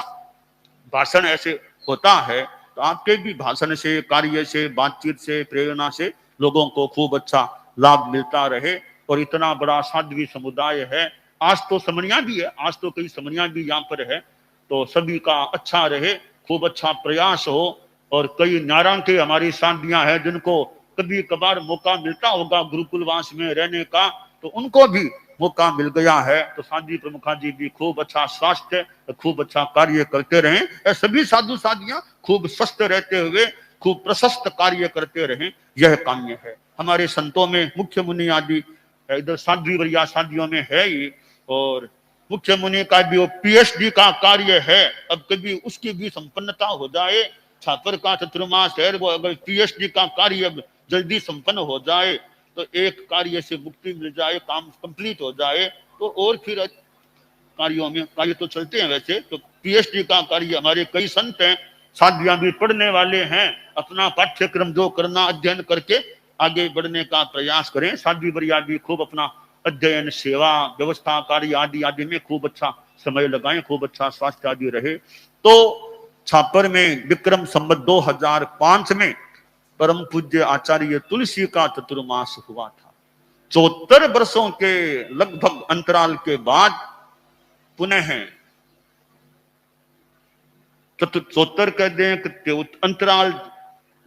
भाषण ऐसे होता है, तो आपके भी भाषण से, कार्य से, बातचीत से, प्रेरणा से लोगों को खूब अच्छा लाभ मिलता रहे। और इतना बड़ा साध्वी समुदाय है, आज तो समनिया भी है, आज तो कई समनिया भी यहाँ पर है, तो सभी का अच्छा रहे, खूब अच्छा प्रयास हो। और कई नारायण के हमारी साधियां हैं जिनको कभी कभार मौका मिलता होगा गुरुकुलवास में रहने का, तो उनको भी मौका मिल गया है तो साध्वी प्रमुखा जी भी खूब अच्छा स्वास्थ्य, खूब अच्छा कार्य करते रहें, सभी साधु साधियां खूब स्वस्थ रहते हुए खूब प्रशस्त कार्य करते रहें, यह काम्य है। हमारे संतों में मुख्य मुनि आदि इधर साध्वी वरिया साधियों में है ही, और मुख्य मुनि का भी वो पीएचडी का कार्य है। अब कभी उसकी भी संपन्नता हो जाए, छात्र का चतुर्मास है, वो अगर पीएचडी का कार्य अब जल्दी संपन्न हो जाए तो एक कार्य से मुक्ति मिल जाए, काम कंप्लीट हो जाए, तो और फिर कार्यों में कार्य तो चलते हैं वैसे तो पीएचडी का कार्य हमारे कई संत हैं, साध्वियां भी पढ़ने वाले हैं, अपना पाठ्यक्रम जो करना अध्ययन करके आगे बढ़ने का प्रयास करें। साध्वी वरिया भी खूब अपना अध्ययन, सेवा, व्यवस्था, कार्य आदि आदि में खूब अच्छा समय लगाएं, खूब अच्छा स्वास्थ्य आदि रहे। तो छापर में विक्रम संवत 2005 में परम पूज्य आचार्य तुलसी का चतुर्मास हुआ था। 74 वर्षों के लगभग अंतराल के बाद पुनः 74 कह दें, अंतराल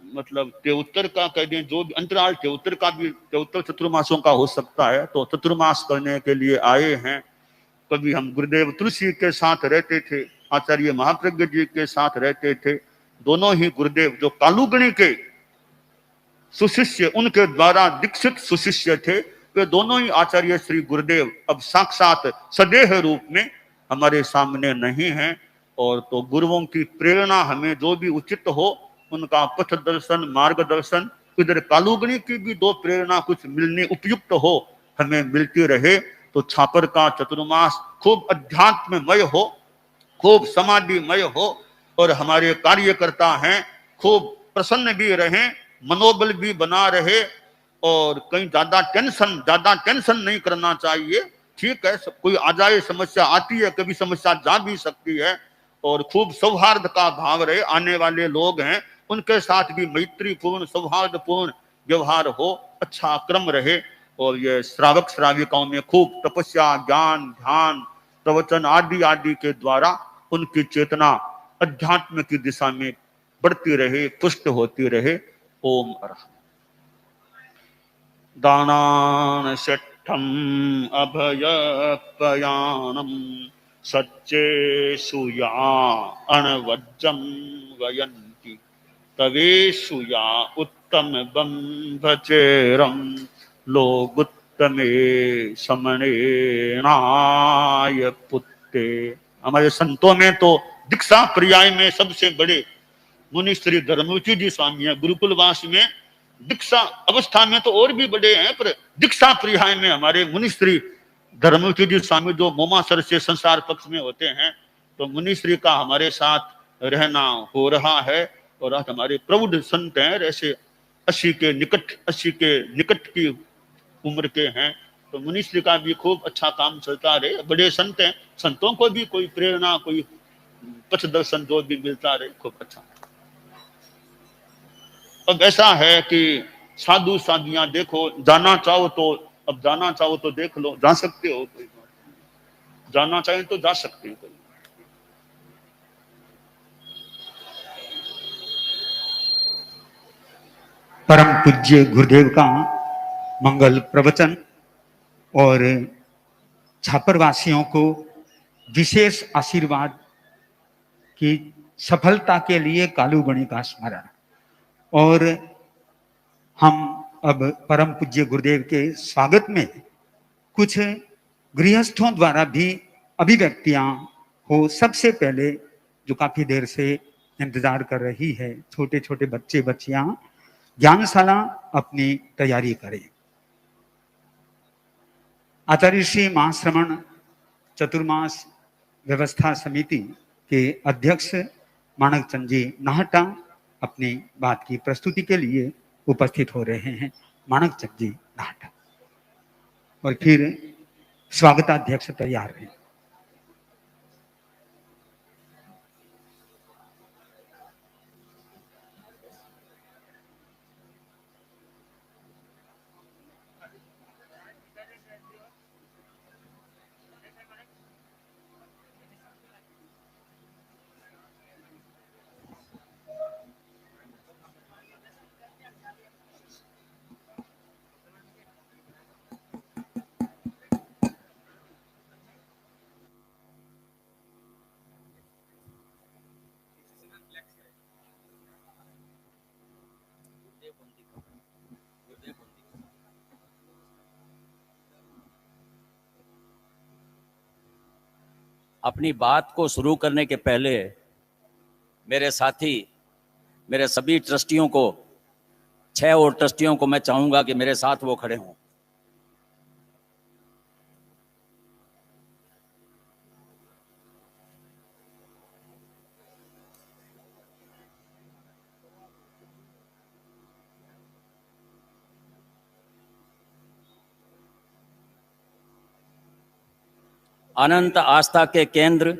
मतलब 73 का कह दें, जो भी अंतराल 73 का भी 73 चतुर्मासों का हो सकता है, तो चतुर्मास करने के लिए आए हैं। कभी हम गुरुदेव तुलसी के साथ रहते थे, आचार्य महाप्रज्ञ जी के साथ रहते थे, दोनों ही गुरुदेव जो कालूगणी के सुशिष्य, उनके द्वारा दीक्षित सुशिष्य थे, वे दोनों ही आचार्य श्री गुरुदेव अब साक्षात सदेह रूप में हमारे सामने नहीं हैं। और तो गुरुओं की प्रेरणा हमें जो भी उचित हो, उनका पथ दर्शन, मार्गदर्शन, इधर कालूगणी की भी दो प्रेरणा कुछ मिलने उपयुक्त हो, हमें मिलती रहे, तो छापर का चतुर्मास खूब अध्यात्ममय हो, खूब समाधिमय हो, और हमारे कार्यकर्ता हैं खूब प्रसन्न भी रहें, मनोबल भी बना रहे, और कहीं ज्यादा टेंशन नहीं करना चाहिए। ठीक है, कोई आ जाए, समस्या आती है, कभी समस्या जा भी सकती है, और खूब सौहार्द का भाव रहे, आने वाले लोग हैं उनके साथ भी मैत्रीपूर्ण सौहार्दपूर्ण व्यवहार हो, अच्छा क्रम रहे, और ये श्रावक श्राविकाओं में खूब तपस्या, ज्ञान, ध्यान, प्रवचन आदि आदि के द्वारा उनकी चेतना अध्यात्म की दिशा में बढ़ती रहे, पुष्ट होती रहे। ओम अर्हम्। दानान षट्ठम अभयपयानम सच्चेषु या अणवज्जं वयन्ति तवेषु या उत्तम बंभचेरम लोगुत्तमे समणेनाय पुत्ते। हमारे संतों में तो दीक्षा पर्याय में सबसे बड़े मुनि श्री धर्मवती जी स्वामी है। गुरुकुलवास में दीक्षा अवस्था में तो और भी बड़े हैं, पर दीक्षा पर्याय में हमारे मुनि श्री धर्मवती जी स्वामी जो मोमासर से संसार पक्ष में होते हैं, तो मुनि श्री का हमारे साथ रहना हो रहा है। और आज हमारे प्रौढ़ संत हैं, ऐसे 80 के निकट की उम्र के हैं, तो मुनि श्री का भी खूब अच्छा काम चलता रहे। बड़े संत हैं, संतों को भी कोई प्रेरणा, कोई पथ दर्शन जो भी मिलता रहे, खूब अच्छा। अब ऐसा है कि साधु साधियां देखो, जाना चाहो तो, अब जाना चाहो तो देख लो, जा सकते हो, कोई जाना चाहे तो जा सकते हो। परम पूज्य गुरुदेव का मंगल प्रवचन और छापरवासियों को विशेष आशीर्वाद की सफलता के लिए कालूगणी का स्मरण। और हम अब परम पूज्य गुरुदेव के स्वागत में कुछ गृहस्थों द्वारा भी अभिव्यक्तियां हो। सबसे पहले जो काफी देर से इंतजार कर रही है, छोटे छोटे बच्चे बच्चियां, ज्ञानशाला अपनी तैयारी करें। आचार्य श्री महाश्रमण चतुर्मास व्यवस्था समिति के अध्यक्ष माणक चंद जी नाहटा अपनी बात की प्रस्तुति के लिए उपस्थित हो रहे हैं। माणक चंद जी नाहटा, और फिर स्वागताध्यक्ष तैयार हैं। अपनी बात को शुरू करने के पहले मेरे साथी, मेरे सभी ट्रस्टियों को, 6 और ट्रस्टियों को मैं चाहूंगा कि मेरे साथ वो खड़े हों। अनंत आस्था के केंद्र,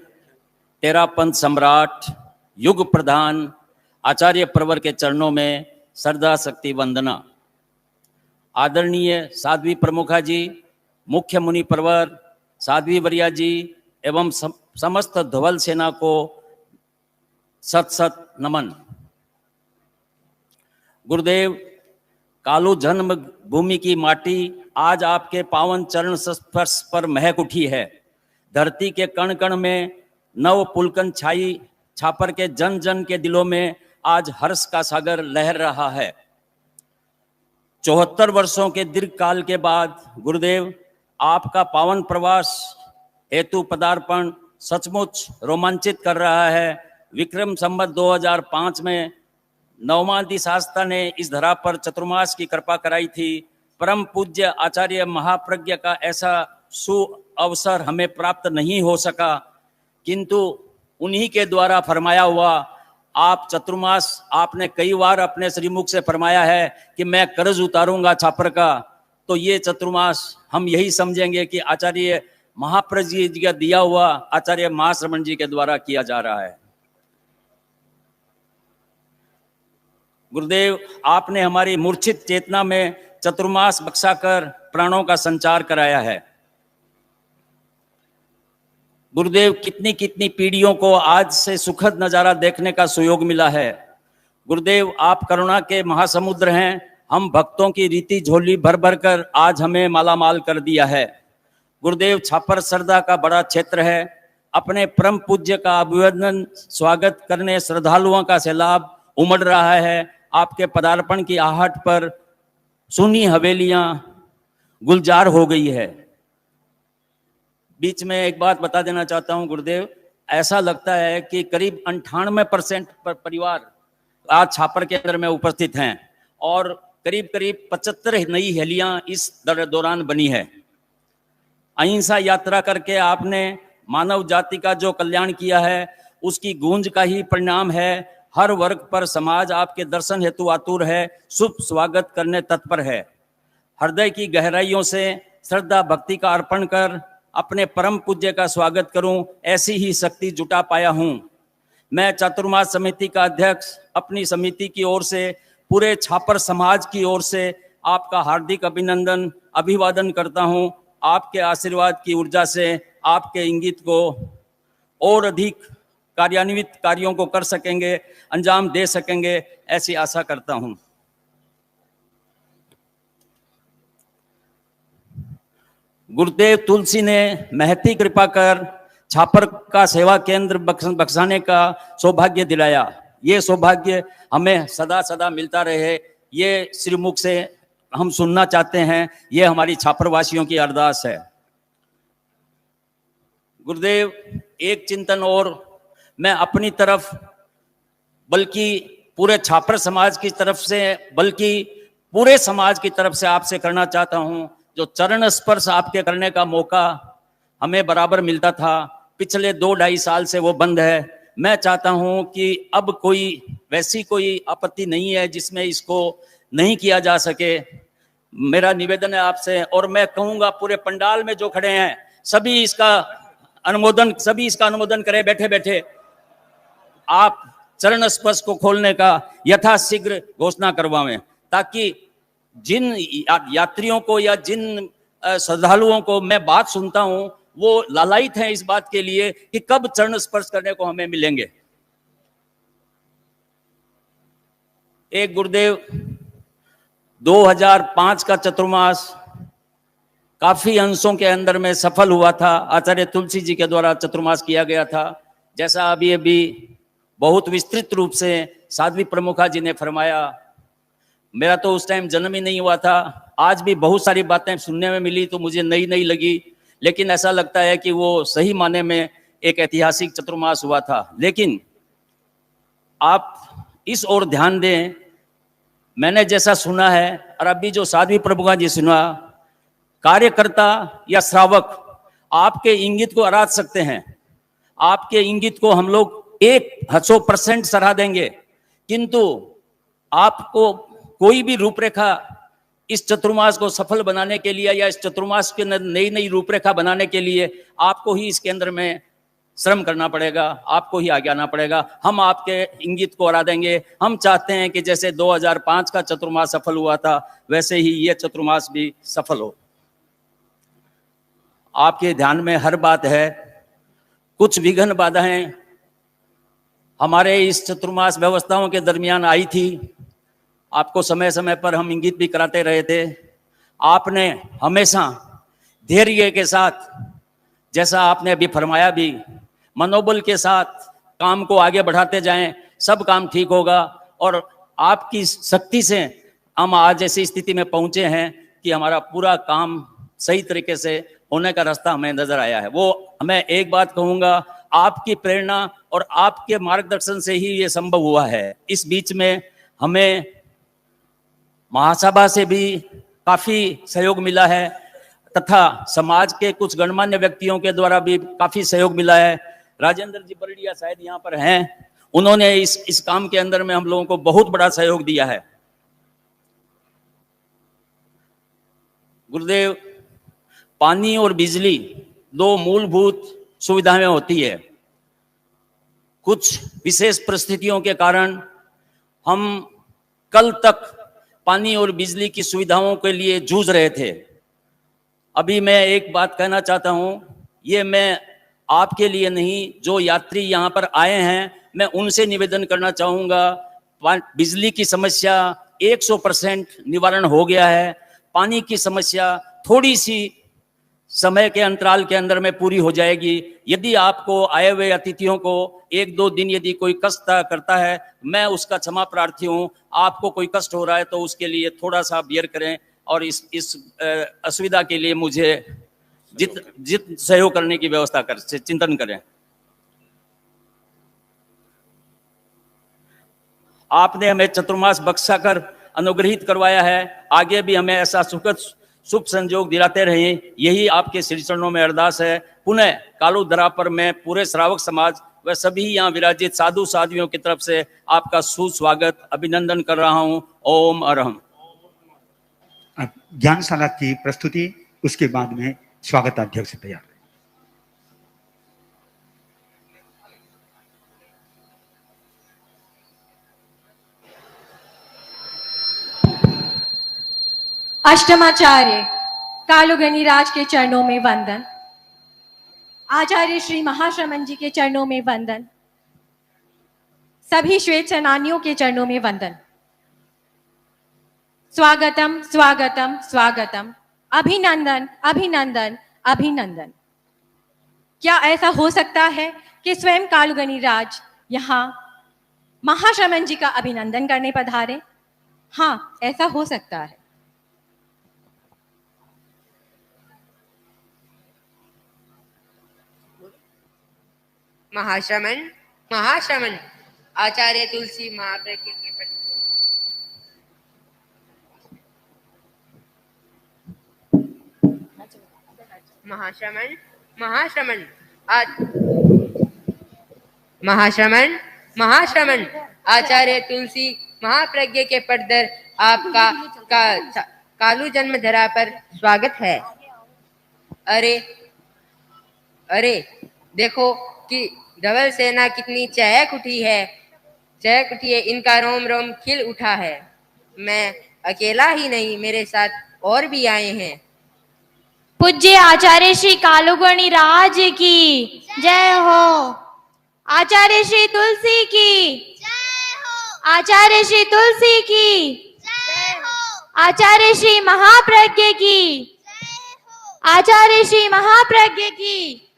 तेरा पंथ सम्राट, युग प्रधान आचार्य प्रवर के चरणों में श्रद्धा शक्ति वंदना। आदरणीय साध्वी प्रमुखा जी, मुख्य मुनि प्रवर साध्वी वरिया जी एवं समस्त ध्वल सेना को सत सत नमन। गुरुदेव, कालू जन्म भूमि की माटी आज आपके पावन चरण स्पर्श पर महक उठी है। धरती के कण कण में नव पुलकन छाई, छापर के जन जन के दिलों में आज हर्ष का सागर लहर रहा है। 74 वर्षों के दीर्घ काल के बाद गुरुदेव, आपका पावन प्रवास हेतु पदार्पण सचमुच रोमांचित कर रहा है। विक्रम संवत 2005 में नवमादि शास्त्र ने इस धरा पर चतुर्मास की कृपा कराई थी। परम पूज्य आचार्य महाप्रज्ञ का ऐसा अवसर हमें प्राप्त नहीं हो सका, किंतु उन्हीं के द्वारा फरमाया हुआ आप चतुर्मास, आपने कई बार अपने श्रीमुख से फरमाया है कि मैं कर्ज उतारूंगा छापर का, तो ये चतुर्मास हम यही समझेंगे कि आचार्य महाप्रज्ञ जी का दिया हुआ आचार्य महाश्रवण जी के द्वारा किया जा रहा है। गुरुदेव, आपने हमारी मूर्छित चेतना में चतुर्मास बख्शाकर प्राणों का संचार कराया है। गुरुदेव, कितनी कितनी पीढ़ियों को आज से सुखद नजारा देखने का सुयोग मिला है। गुरुदेव, आप करुणा के महासमुद्र हैं। हम भक्तों की रीति झोली भर भर कर आज हमें मालामाल कर दिया है। गुरुदेव, छापर श्रद्धा का बड़ा क्षेत्र है। अपने परम पूज्य का अभिवादन स्वागत करने श्रद्धालुओं का सैलाब उमड़ रहा है। आपके पदार्पण की आहट पर सुनी हवेलियां गुलजार हो गई है। बीच में एक बात बता देना चाहता हूं गुरुदेव, ऐसा लगता है कि करीब 98% परिवार आज छापर के अंदर में उपस्थित हैं और करीब करीब 75 नई हेलियां इस दौरान बनी है। अहिंसा यात्रा करके आपने मानव जाति का जो कल्याण किया है उसकी गूंज का ही परिणाम है। हर वर्ग पर समाज आपके दर्शन हेतु आतुर है, शुभ स्वागत करने तत्पर है। हृदय की गहराइयों से श्रद्धा भक्ति का अर्पण कर अपने परम पूज्य का स्वागत करूं, ऐसी ही शक्ति जुटा पाया हूं। मैं चातुर्मास समिति का अध्यक्ष अपनी समिति की ओर से, पूरे छापर समाज की ओर से आपका हार्दिक अभिनंदन अभिवादन करता हूं। आपके आशीर्वाद की ऊर्जा से आपके इंगित को और अधिक कार्यान्वित कार्यों को कर सकेंगे, अंजाम दे सकेंगे, ऐसी आशा करता हूं। गुरुदेव, तुलसी ने महती कृपा कर छापर का सेवा केंद्र बख्शाने का सौभाग्य दिलाया। ये सौभाग्य हमें सदा सदा मिलता रहे, ये श्रीमुख से हम सुनना चाहते हैं। ये हमारी छापरवासियों की अरदास है। गुरुदेव, एक चिंतन और मैं अपनी तरफ, बल्कि पूरे छापर समाज की तरफ से, बल्कि पूरे समाज की तरफ से आपसे करना चाहता हूं। जो चरण स्पर्श आपके करने का मौका हमें बराबर मिलता था, पिछले 2-2.5 साल से वो बंद है। मैं चाहता हूं कि अब कोई वैसी कोई आपत्ति नहीं है जिसमें इसको नहीं किया जा सके। मेरा निवेदन है आपसे, और मैं कहूंगा पूरे पंडाल में जो खड़े हैं सभी इसका अनुमोदन करें। बैठे बैठे आप चरण स्पर्श को खोलने का यथाशीघ्र घोषणा करवाएं, ताकि जिन यात्रियों को या जिन श्रद्धालुओं को मैं बात सुनता हूं वो लालायित हैं इस बात के लिए कि कब चरण स्पर्श करने को हमें मिलेंगे। एक गुरुदेव, 2005 का चतुर्मास काफी अंशों के अंदर में सफल हुआ था। आचार्य तुलसी जी के द्वारा चतुर्मास किया गया था। जैसा अभी बहुत विस्तृत रूप से साध्वी प्रमुखा जी ने फरमाया, मेरा तो उस टाइम जन्म ही नहीं हुआ था। आज भी बहुत सारी बातें सुनने में मिली तो मुझे नई नई लगी, लेकिन ऐसा लगता है कि वो सही माने में एक ऐतिहासिक चतुर्मास हुआ था। लेकिन आप इस ओर ध्यान दें, मैंने जैसा सुना है और अभी जो साध्वी प्रभुका जी सुना, कार्यकर्ता या श्रावक आपके इंगित को आराध सकते हैं, आपके इंगित को हम लोग 100% सराह देंगे, किंतु आपको कोई भी रूपरेखा इस चतुर्मास को सफल बनाने के लिए या इस चतुर्मास के अंदर नई नई रूपरेखा बनाने के लिए आपको ही इसके अंदर में श्रम करना पड़ेगा, आपको ही आगे आना पड़ेगा। हम आपके इंगित को हरा देंगे। हम चाहते हैं कि जैसे 2005 का चतुर्मास सफल हुआ था, वैसे ही ये चतुर्मास भी सफल हो। आपके ध्यान में हर बात है। कुछ विघ्न बाधाएं हमारे इस चतुर्मास व्यवस्थाओं के दरमियान आई थी, आपको समय समय पर हम इंगित भी कराते रहे थे। आपने हमेशा धैर्य के साथ, जैसा आपने अभी फरमाया भी, मनोबल के साथ काम को आगे बढ़ाते जाएं, सब काम ठीक होगा। और आपकी शक्ति से हम आज ऐसी स्थिति में पहुंचे हैं कि हमारा पूरा काम सही तरीके से होने का रास्ता हमें नजर आया है। वो मैं एक बात कहूंगा, आपकी प्रेरणा और आपके मार्गदर्शन से ही ये संभव हुआ है। इस बीच में हमें महासभा से भी काफी सहयोग मिला है तथा समाज के कुछ गणमान्य व्यक्तियों के द्वारा भी काफी सहयोग मिला है। राजेंद्र जी बरड़िया शायद यहाँ पर हैं, उन्होंने इस काम के अंदर में हम लोगों को बहुत बड़ा सहयोग दिया है। गुरुदेव, पानी और बिजली दो मूलभूत सुविधाएं होती है। कुछ विशेष परिस्थितियों के कारण हम कल तक पानी और बिजली की सुविधाओं के लिए जूझ रहे थे। अभी मैं एक बात कहना चाहता हूं, ये मैं आपके लिए नहीं, जो यात्री यहाँ पर आए हैं मैं उनसे निवेदन करना चाहूँगा। बिजली की समस्या 100% निवारण हो गया है। पानी की समस्या थोड़ी सी समय के अंतराल के अंदर में पूरी हो जाएगी। यदि आपको आए हुए अतिथियों को 1-2 दिन यदि कोई कष्ट करता है, मैं उसका क्षमा प्रार्थी हूँ। आपको कोई कष्ट हो रहा है तो उसके लिए थोड़ा सा बियर करें और इस असुविधा के लिए मुझे जित सहयोग करने की व्यवस्था कर चिंतन करें। आपने हमें चतुर्मास बख्शा कर अनुग्रहित करवाया है, आगे भी हमें ऐसा सुखद शुभ संयोग दिलाते रहें, यही आपके श्री चरणों में अरदास है। पुनः कालू धरा पर मैं पूरे श्रावक समाज व सभी यहाँ विराजित साधु साध्वियों की तरफ से आपका सुस्वागत अभिनंदन कर रहा हूँ। ओम अरहम। ज्ञानशाला की प्रस्तुति, उसके बाद में स्वागताध्यक्ष तैयार। अष्टमाचार्य कालुगनी राज के चरणों में वंदन, आचार्य श्री महाश्रमण जी के चरणों में वंदन, सभी श्वेत सेनानियों के चरणों में वंदन। स्वागतम स्वागतम स्वागतम, अभिनंदन अभिनंदन अभिनंदन। क्या ऐसा हो सकता है कि स्वयं कालुगनी राज यहाँ महाश्रमण जी का अभिनंदन करने पधारे? हाँ, ऐसा हो सकता है। महाश्रमण महाश्रमण आचार्य तुलसी महाप्रज्ञ के महाश्रमण महाश्रमण महाश्रमण महाश्रमण आचार्य तुलसी महाप्रज्ञ के पदर आपका कालू जन्म धरा पर स्वागत है। अरे अरे देखो कि धवल सेना कितनी चहक उठी है, इनका रोम रोम खिल उठा है। मैं अकेला ही नहीं, मेरे साथ और भी आए हैं। पूज्य आचार्य श्री कालुगनी राज की जय हो, आचार्य श्री तुलसी की जय हो, आचार्य श्री तुलसी की जय हो, आचार्य श्री महाप्रज्ञ की जय हो, आचार्य श्री महाप्रज्ञ की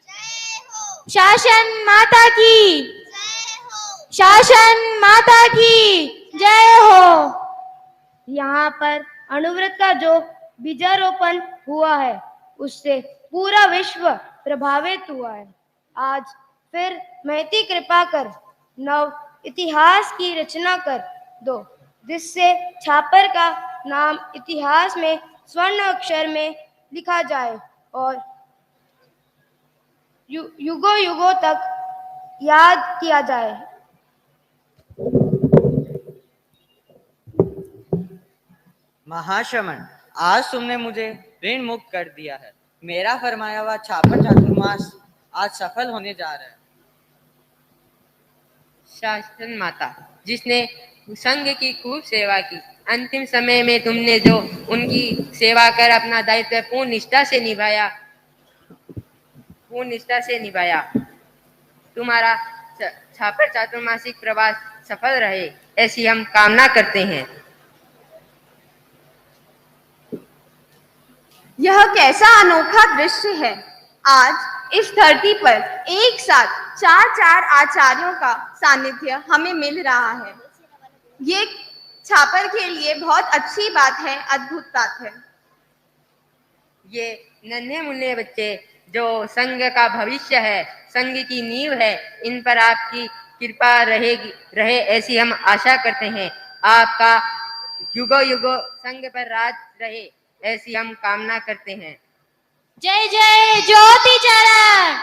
शासन माता की जय हो, शासन माता की जय हो। यहाँ पर अणुव्रत का जो बीजारोपण हुआ है उससे पूरा विश्व प्रभावित हुआ है। आज फिर महती कृपा कर नव इतिहास की रचना कर दो, जिससे छापर का नाम इतिहास में स्वर्ण अक्षर में लिखा जाए और युगों युगों तक याद किया जाए। महाश्रमण, आज तुमने मुझे ऋण मुक्त कर दिया है। मेरा फरमाया हुआ छापर चातुर्मास आज सफल होने जा रहा है। शासन माता, जिसने संघ की खूब सेवा की, अंतिम समय में तुमने जो उनकी सेवा कर अपना दायित्व पूर्ण निष्ठा से निभाया, तुम्हारा छापर चातुर्मासिक प्रवास सफल रहे, ऐसी हम कामना करते हैं। यह कैसा अनोखा दृश्य है। आज इस धरती पर एक साथ चार आचार्यों का सानिध्य हमें मिल रहा है। ये छापर के लिए बहुत अच्छी बात है, अद्भुत बात है। ये नन्हे मुन्ने बच्चे जो संघ का भविष्य है, संघ की नींव है, इन पर आपकी कृपा रहे ऐसी हम आशा करते हैं। आपका युगो युगो संघ पर राज रहे ऐसी हम कामना करते हैं। जय जय ज्योति चरण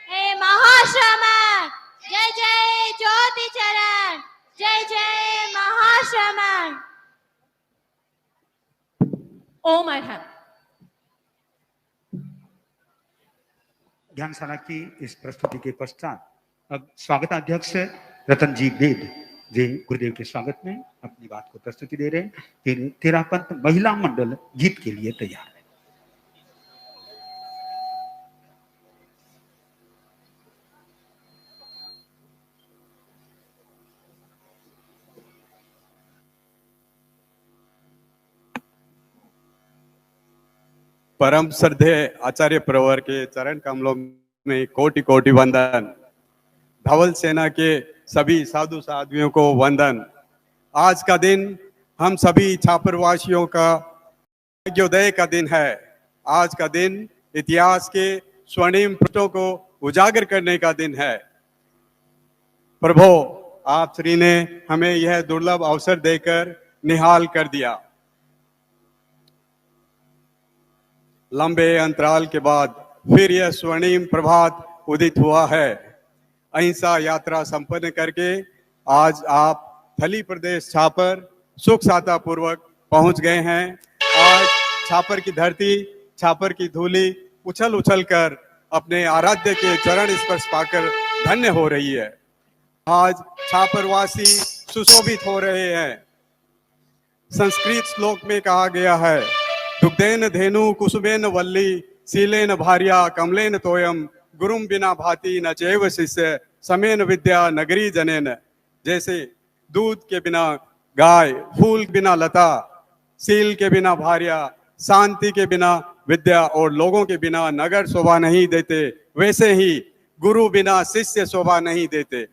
हे महाश्रमण, जय जय ज्योति चरण, जय जय महाश्रमण। ओम अरहम। ज्ञानशाला की इस प्रस्तुति के पश्चात अब स्वागताध्यक्ष रतन जी बेद जी गुरुदेव के स्वागत में अपनी बात को प्रस्तुति दे रहे हैं। तेरा पंथ महिला मंडल गीत के लिए तैयार है। परम श्रद्धेय आचार्य प्रवर के चरण कमलों में कोटि कोटि वंदन। धवल सेना के सभी साधु साध्वियों को वंदन। आज का दिन हम सभी छापरवासियों का भाग्योदय का दिन है। आज का दिन इतिहास के स्वर्णिम पृष्ठों को उजागर करने का दिन है। प्रभु, आप श्री ने हमें यह दुर्लभ अवसर देकर निहाल कर दिया। लंबे अंतराल के बाद फिर यह स्वर्णिम प्रभात उदित हुआ है। अहिंसा यात्रा संपन्न करके आज आप थली प्रदेश छापर सुख साता पूर्वक पहुंच गए हैं। आज छापर की धरती, छापर की धूली उछल उछल कर अपने आराध्य के चरण स्पर्श पाकर धन्य हो रही है। आज छापरवासी सुशोभित हो रहे हैं। संस्कृत श्लोक में कहा गया है, दुग्धेन धेनु कुसुमेन वल्ली शीलेन भार्या कमलेन तोयम गुरुम बिना भाति न चैव शिष्य समेन विद्या नगरी जनेन। जैसे दूध के बिना गाय, फूल के बिना लता, शील के बिना भार्या, शांति के बिना विद्या और लोगों के बिना नगर शोभा नहीं देते, वैसे ही गुरु बिना शिष्य शोभा नहीं देते।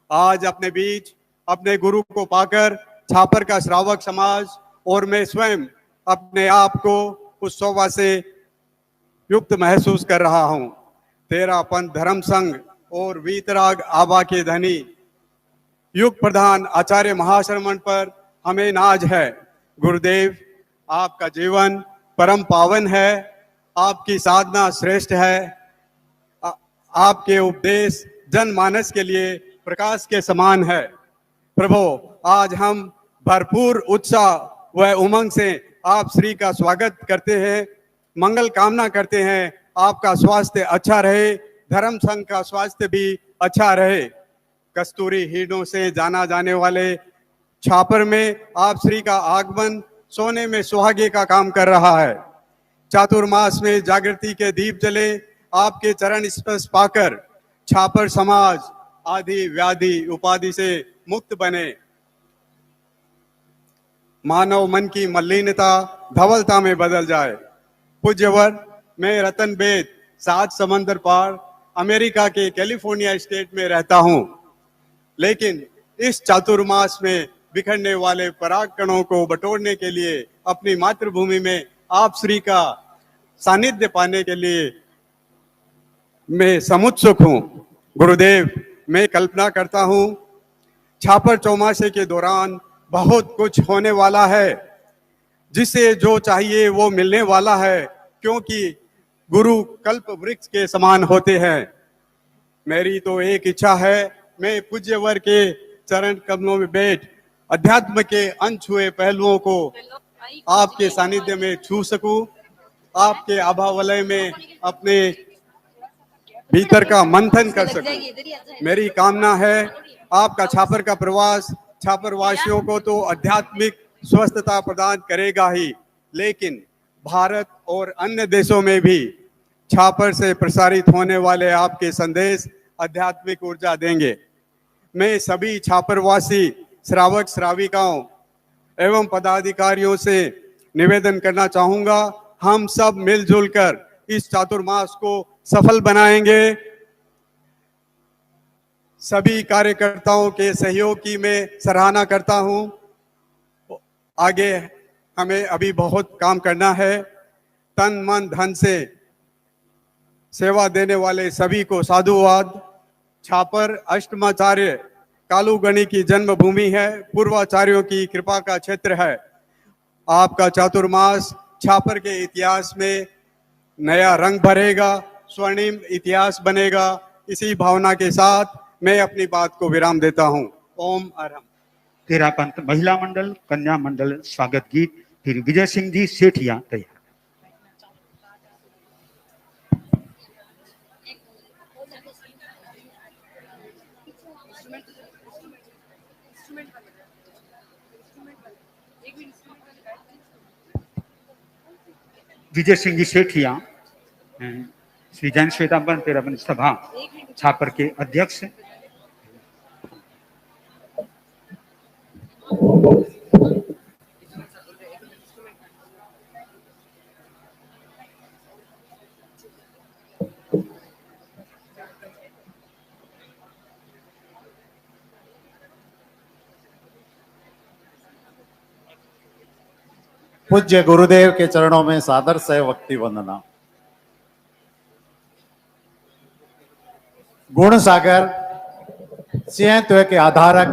आज अपने बीच अपने गुरु को पाकर छापर का श्रावक समाज और मैं स्वयं अपने आप को उस शोभा से युक्त महसूस कर रहा हूं। तेरा पंथ धर्म संघ और वीतराग आबा के धनी युग प्रधान आचार्य महाश्रमण पर हमें नाज है। गुरुदेव, आपका जीवन परम पावन है, आपकी साधना श्रेष्ठ है, आपके उपदेश जनमानस के लिए प्रकाश के समान है। प्रभु, आज हम भरपूर उत्साह व उमंग से आप श्री का स्वागत करते हैं, मंगल कामना करते हैं। आपका स्वास्थ्य अच्छा रहे, धर्म संघ का स्वास्थ्य भी अच्छा रहे। कस्तूरी हीरों से जाना जाने वाले छापर में आप श्री का आगमन सोने में सुहागे का काम कर रहा है। चातुर्मास में जागृति के दीप जले, आपके चरण स्पर्श पाकर छापर समाज आदि व्याधि उपाधि से मुक्त बने। मानव मन की मलिनता धवलता में बदल जाए। पूज्यवर, मैं रतन बेद 7 समंदर पार अमेरिका के कैलिफोर्निया स्टेट में रहता हूं, लेकिन इस चातुर्मास में बिखरने वाले पराग कणों को बटोरने के लिए, अपनी मातृभूमि में आप श्री का सानिध्य पाने के लिए मैं समुत्सुक हूं। गुरुदेव, मैं कल्पना करता हूं छापर चौमासे के दौरान बहुत कुछ होने वाला है, जिसे जो चाहिए वो मिलने वाला है, क्योंकि गुरु कल्प वृक्ष के समान होते हैं। मेरी तो एक इच्छा है, मैं पूज्य वर के चरण कमलों में बैठ अध्यात्म के अनछुए पहलुओं को आपके सानिध्य में छू सकूं, आपके आभा वलय में अपने भीतर का मंथन कर सकूं। मेरी कामना है आपका छापर का प्रवास छापर वासियों को तो आध्यात्मिक स्वस्थता प्रदान करेगा ही, लेकिन भारत और अन्य देशों में भी छापर से प्रसारित होने वाले आपके संदेश आध्यात्मिक ऊर्जा देंगे। मैं सभी छापरवासी श्रावक श्राविकाओं एवं पदाधिकारियों से निवेदन करना चाहूंगा, हम सब मिलजुल कर इस चातुर्मास को सफल बनाएंगे। सभी कार्यकर्ताओं के सहयोग की मैं सराहना करता हूं। आगे हमें अभी बहुत काम करना है। तन मन धन से सेवा देने वाले सभी को साधुवाद। छापर अष्टमाचार्य कालूगणी की जन्मभूमि है, पूर्वाचार्यों की कृपा का क्षेत्र है। आपका चातुर्मास छापर के इतिहास में नया रंग भरेगा, स्वर्णिम इतिहास बनेगा। इसी भावना के साथ मैं अपनी बात को विराम देता हूं। ओम अरहम। तेरा पंथ महिला मंडल, कन्या मंडल स्वागत गीत, फिर विजय सिंह जी सेठिया तैयार। विजय सिंह जी सेठिया श्री जैन श्वेतांबर तेरावन सभा छापर के अध्यक्ष। पूज्य गुरुदेव के चरणों में सादर से भक्ति वंदना। गुण सागर सिंहत्व के आधारक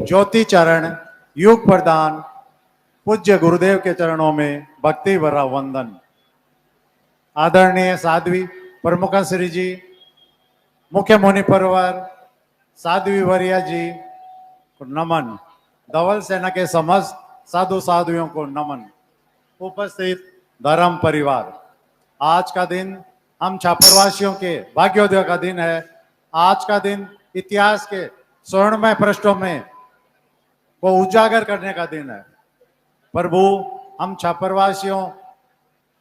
ज्योति चरण युग प्रदान पूज्य गुरुदेव के चरणों में भक्ति भरा वंदन। आदरणीय साध्वी प्रमुख श्री जी, मुख्य मुनि परिवार, साध्वी वरिया जी को नमन। धवल सेना के समस्त साधु साधुओं को नमन। उपस्थित धर्म परिवार, आज का दिन हम छापरवासियों के भाग्योदय का दिन है। आज का दिन इतिहास के स्वर्णमय पृष्ठों में को उजागर करने का दिन है। प्रभु, हम छापरवासियों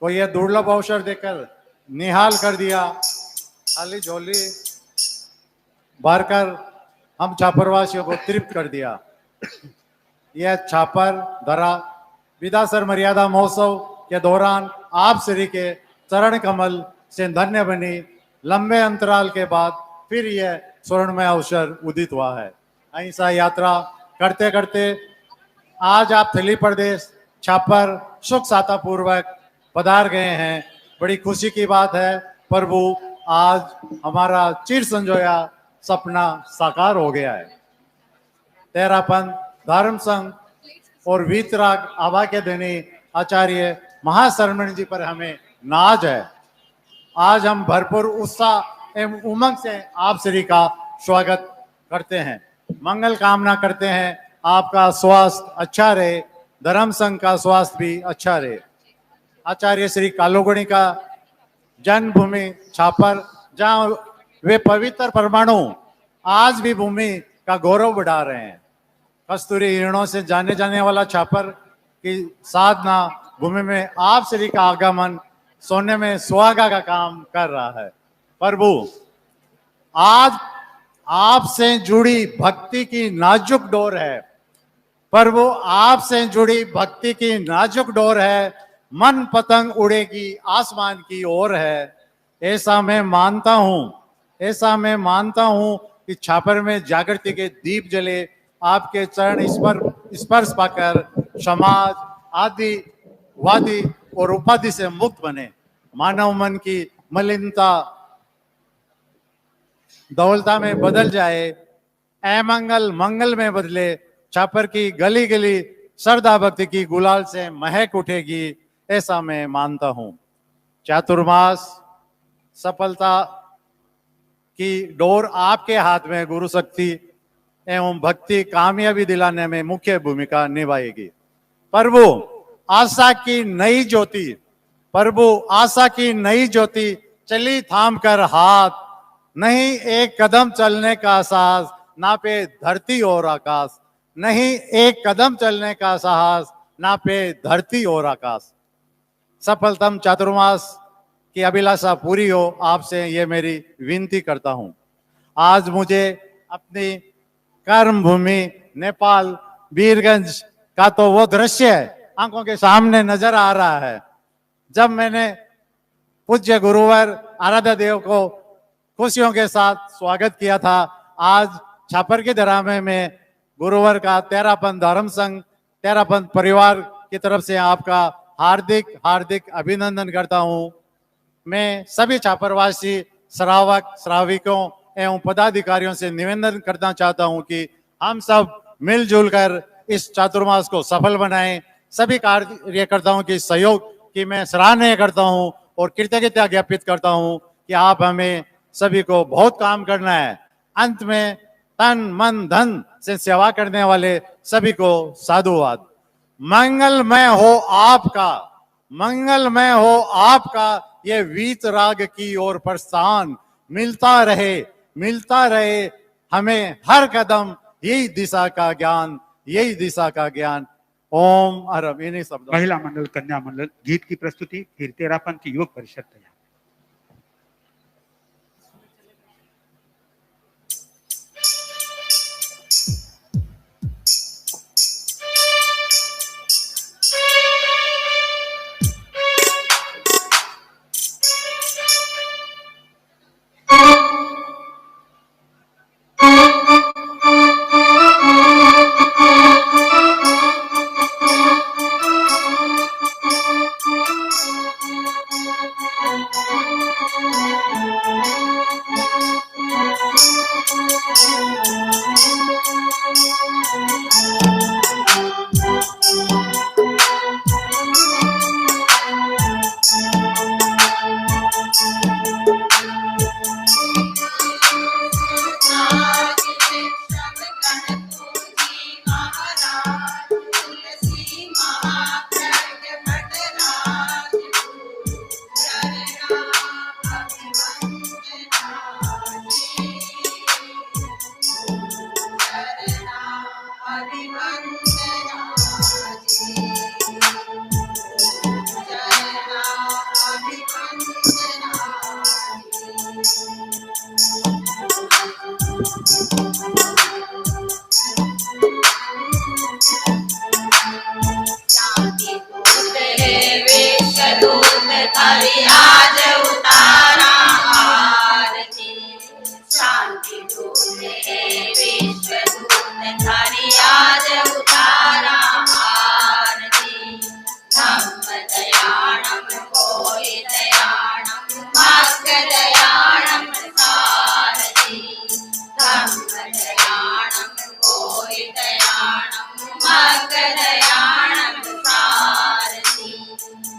को यह दुर्लभ अवसर देकर निहाल कर दिया। खाली झोली भरकर हम छापरवासियों को तृप्त कर दिया। यह छापर धरा विदासर मर्यादा महोत्सव के दौरान आप श्री के चरण कमल से धन्य बनी। लंबे अंतराल के बाद फिर यह स्वर्णमय अवसर उदित हुआ है। अहिंसा यात्रा करते करते आज आप थली प्रदेश छापर सुख साता पूर्वक पधार गए हैं। बड़ी खुशी की बात है प्रभु, आज हमारा चिर संजोया सपना साकार हो गया है। तेरापन धर्म संघ और वीतराग आभा के देने आचार्य महाशरमण जी पर हमें नाज है। आज हम भरपूर उत्साह एवं उमंग से आप श्री का स्वागत करते हैं, मंगल कामना करते हैं। आपका स्वास्थ्य अच्छा रहे, धर्म संघ का स्वास्थ्य भी अच्छा रहे। आचार्य श्री कालूगणी का जन्मभूमि छापर, जहाँ वे पवित्र परमाणु आज भी भूमि का गौरव बढ़ा रहे हैं। कस्तूरी हिरणों से जाने जाने वाला छापर की साधना भूमि में आप श्री का आगमन सोने में सुहागा का काम कर रहा है। प्रभु, आज आपसे जुड़ी भक्ति की नाजुक डोर है। प्रभु, आपसे जुड़ी भक्ति की नाजुक डोर है। मन पतंग उड़ेगी आसमान की ओर है। ऐसा मैं मानता हूं कि छापर में जागृति के दीप जले आपके चरण स्पर्श पाकर समाज आदिवादी और उपाधि से मुक्त बने। मानव मन की मलिनता दौलता में बदल जाए, अमंगल मंगल में बदले, छापर की गली गली श्रद्धा भक्ति की गुलाल से महक उठेगी, ऐसा मैं मानता हूं। चातुर्मास सफलता की डोर आपके हाथ में गुरु शक्ति एवं भक्ति कामयाबी दिलाने में मुख्य भूमिका निभाएगी। प्रभु आशा की नई ज्योति, प्रभु आशा की नई ज्योति चली थाम कर हाथ, नहीं एक कदम चलने का साहस, नापे धरती और आकाश, नहीं एक कदम चलने का साहस, नापे धरती और आकाश। सफलतम चातुर्मास की अभिलाषा पूरी हो, आपसे ये मेरी विनती करता हूं। आज मुझे अपनी कर्म भूमि नेपाल वीरगंज का तो वो दृश्य आंखों के सामने नजर आ रहा है। जब मैंने पूज्य गुरुवर आराध्य देव को खुशियों के साथ स्वागत किया था, आज छापर के दरामे में गुरुवर का तेरापंथ धर्म संघ, तेरापंथ परिवार की तरफ से आपका हार्दिक हार्दिक अभिनंदन करता हूं। मैं सभी छापरवासी श्रावक श्राविकों एवं पदाधिकारियों से निवेदन करना चाहता हूं कि हम सब मिलजुल कर इस चातुर्मास को सफल बनाएं। सभी कार्यकर्ताओं की सहयोग की मैं सराहनीय करता हूं और कृतज्ञता ज्ञापित करता हूं कि आप हमें सभी को बहुत काम करना है। अंत में तन मन धन से सेवा करने वाले सभी को साधुवाद। मंगलमय हो आपका, मंगलमय हो आपका ये वीत राग की ओर प्रस्थान, मिलता रहे हमें हर कदम यही दिशा का ज्ञान, यही दिशा का ज्ञान। ओम अरम। इन्हीं शब्दों। महिला मंडल कन्या मंडल गीत की प्रस्तुति, फिर तेरापंथ युवक परिषद तैयार।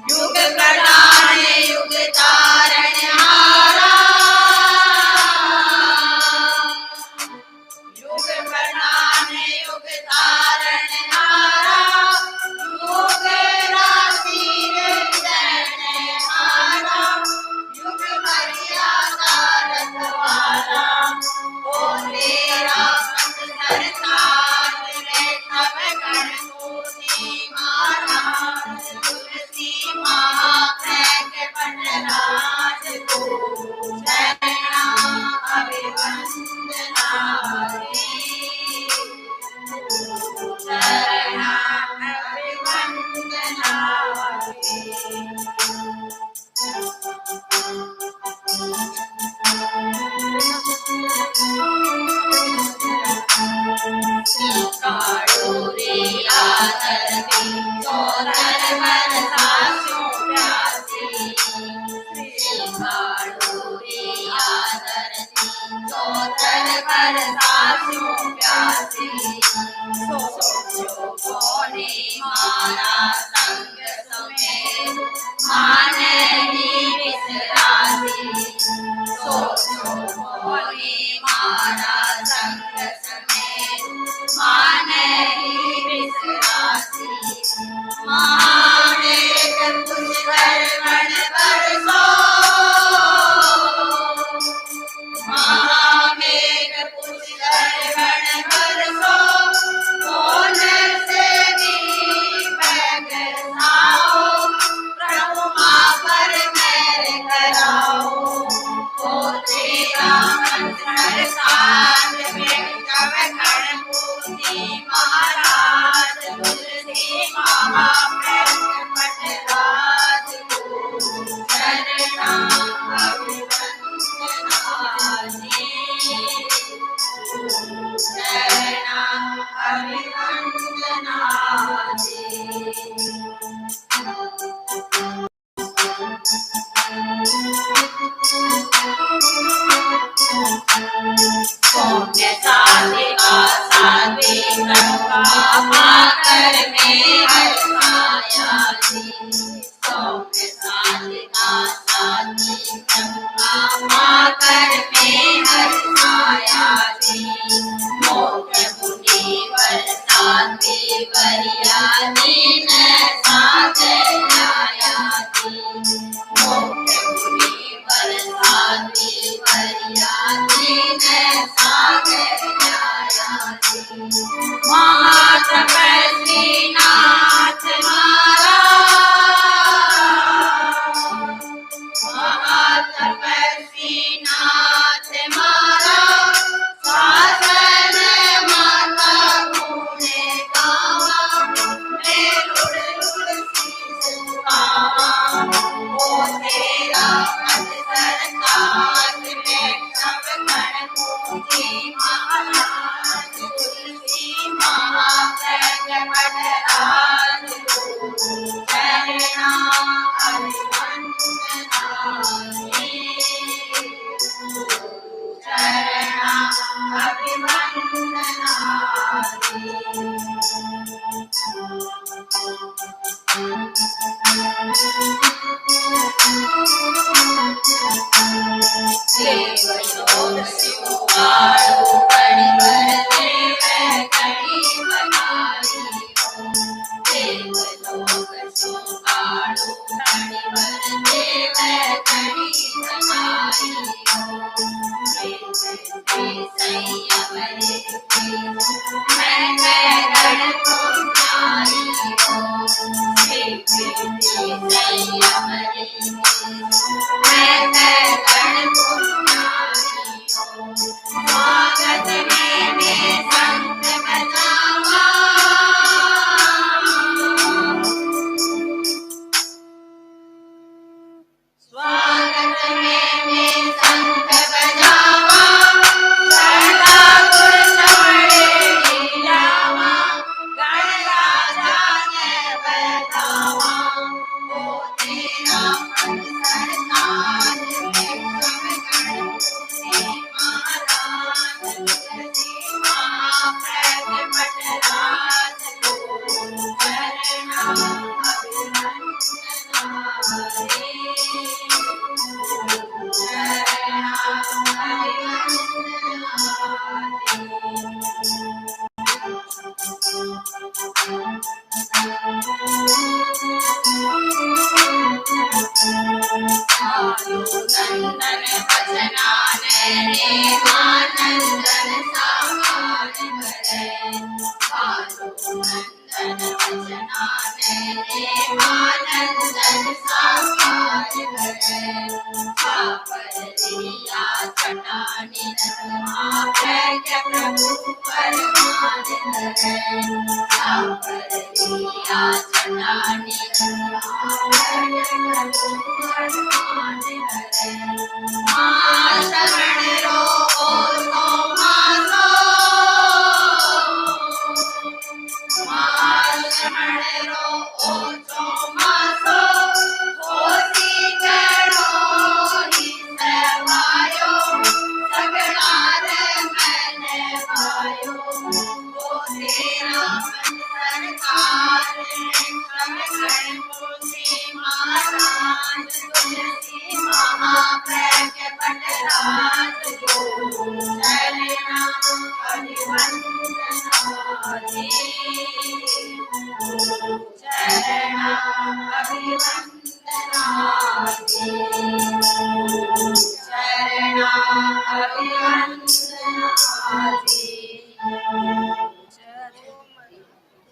युग प्रधान युग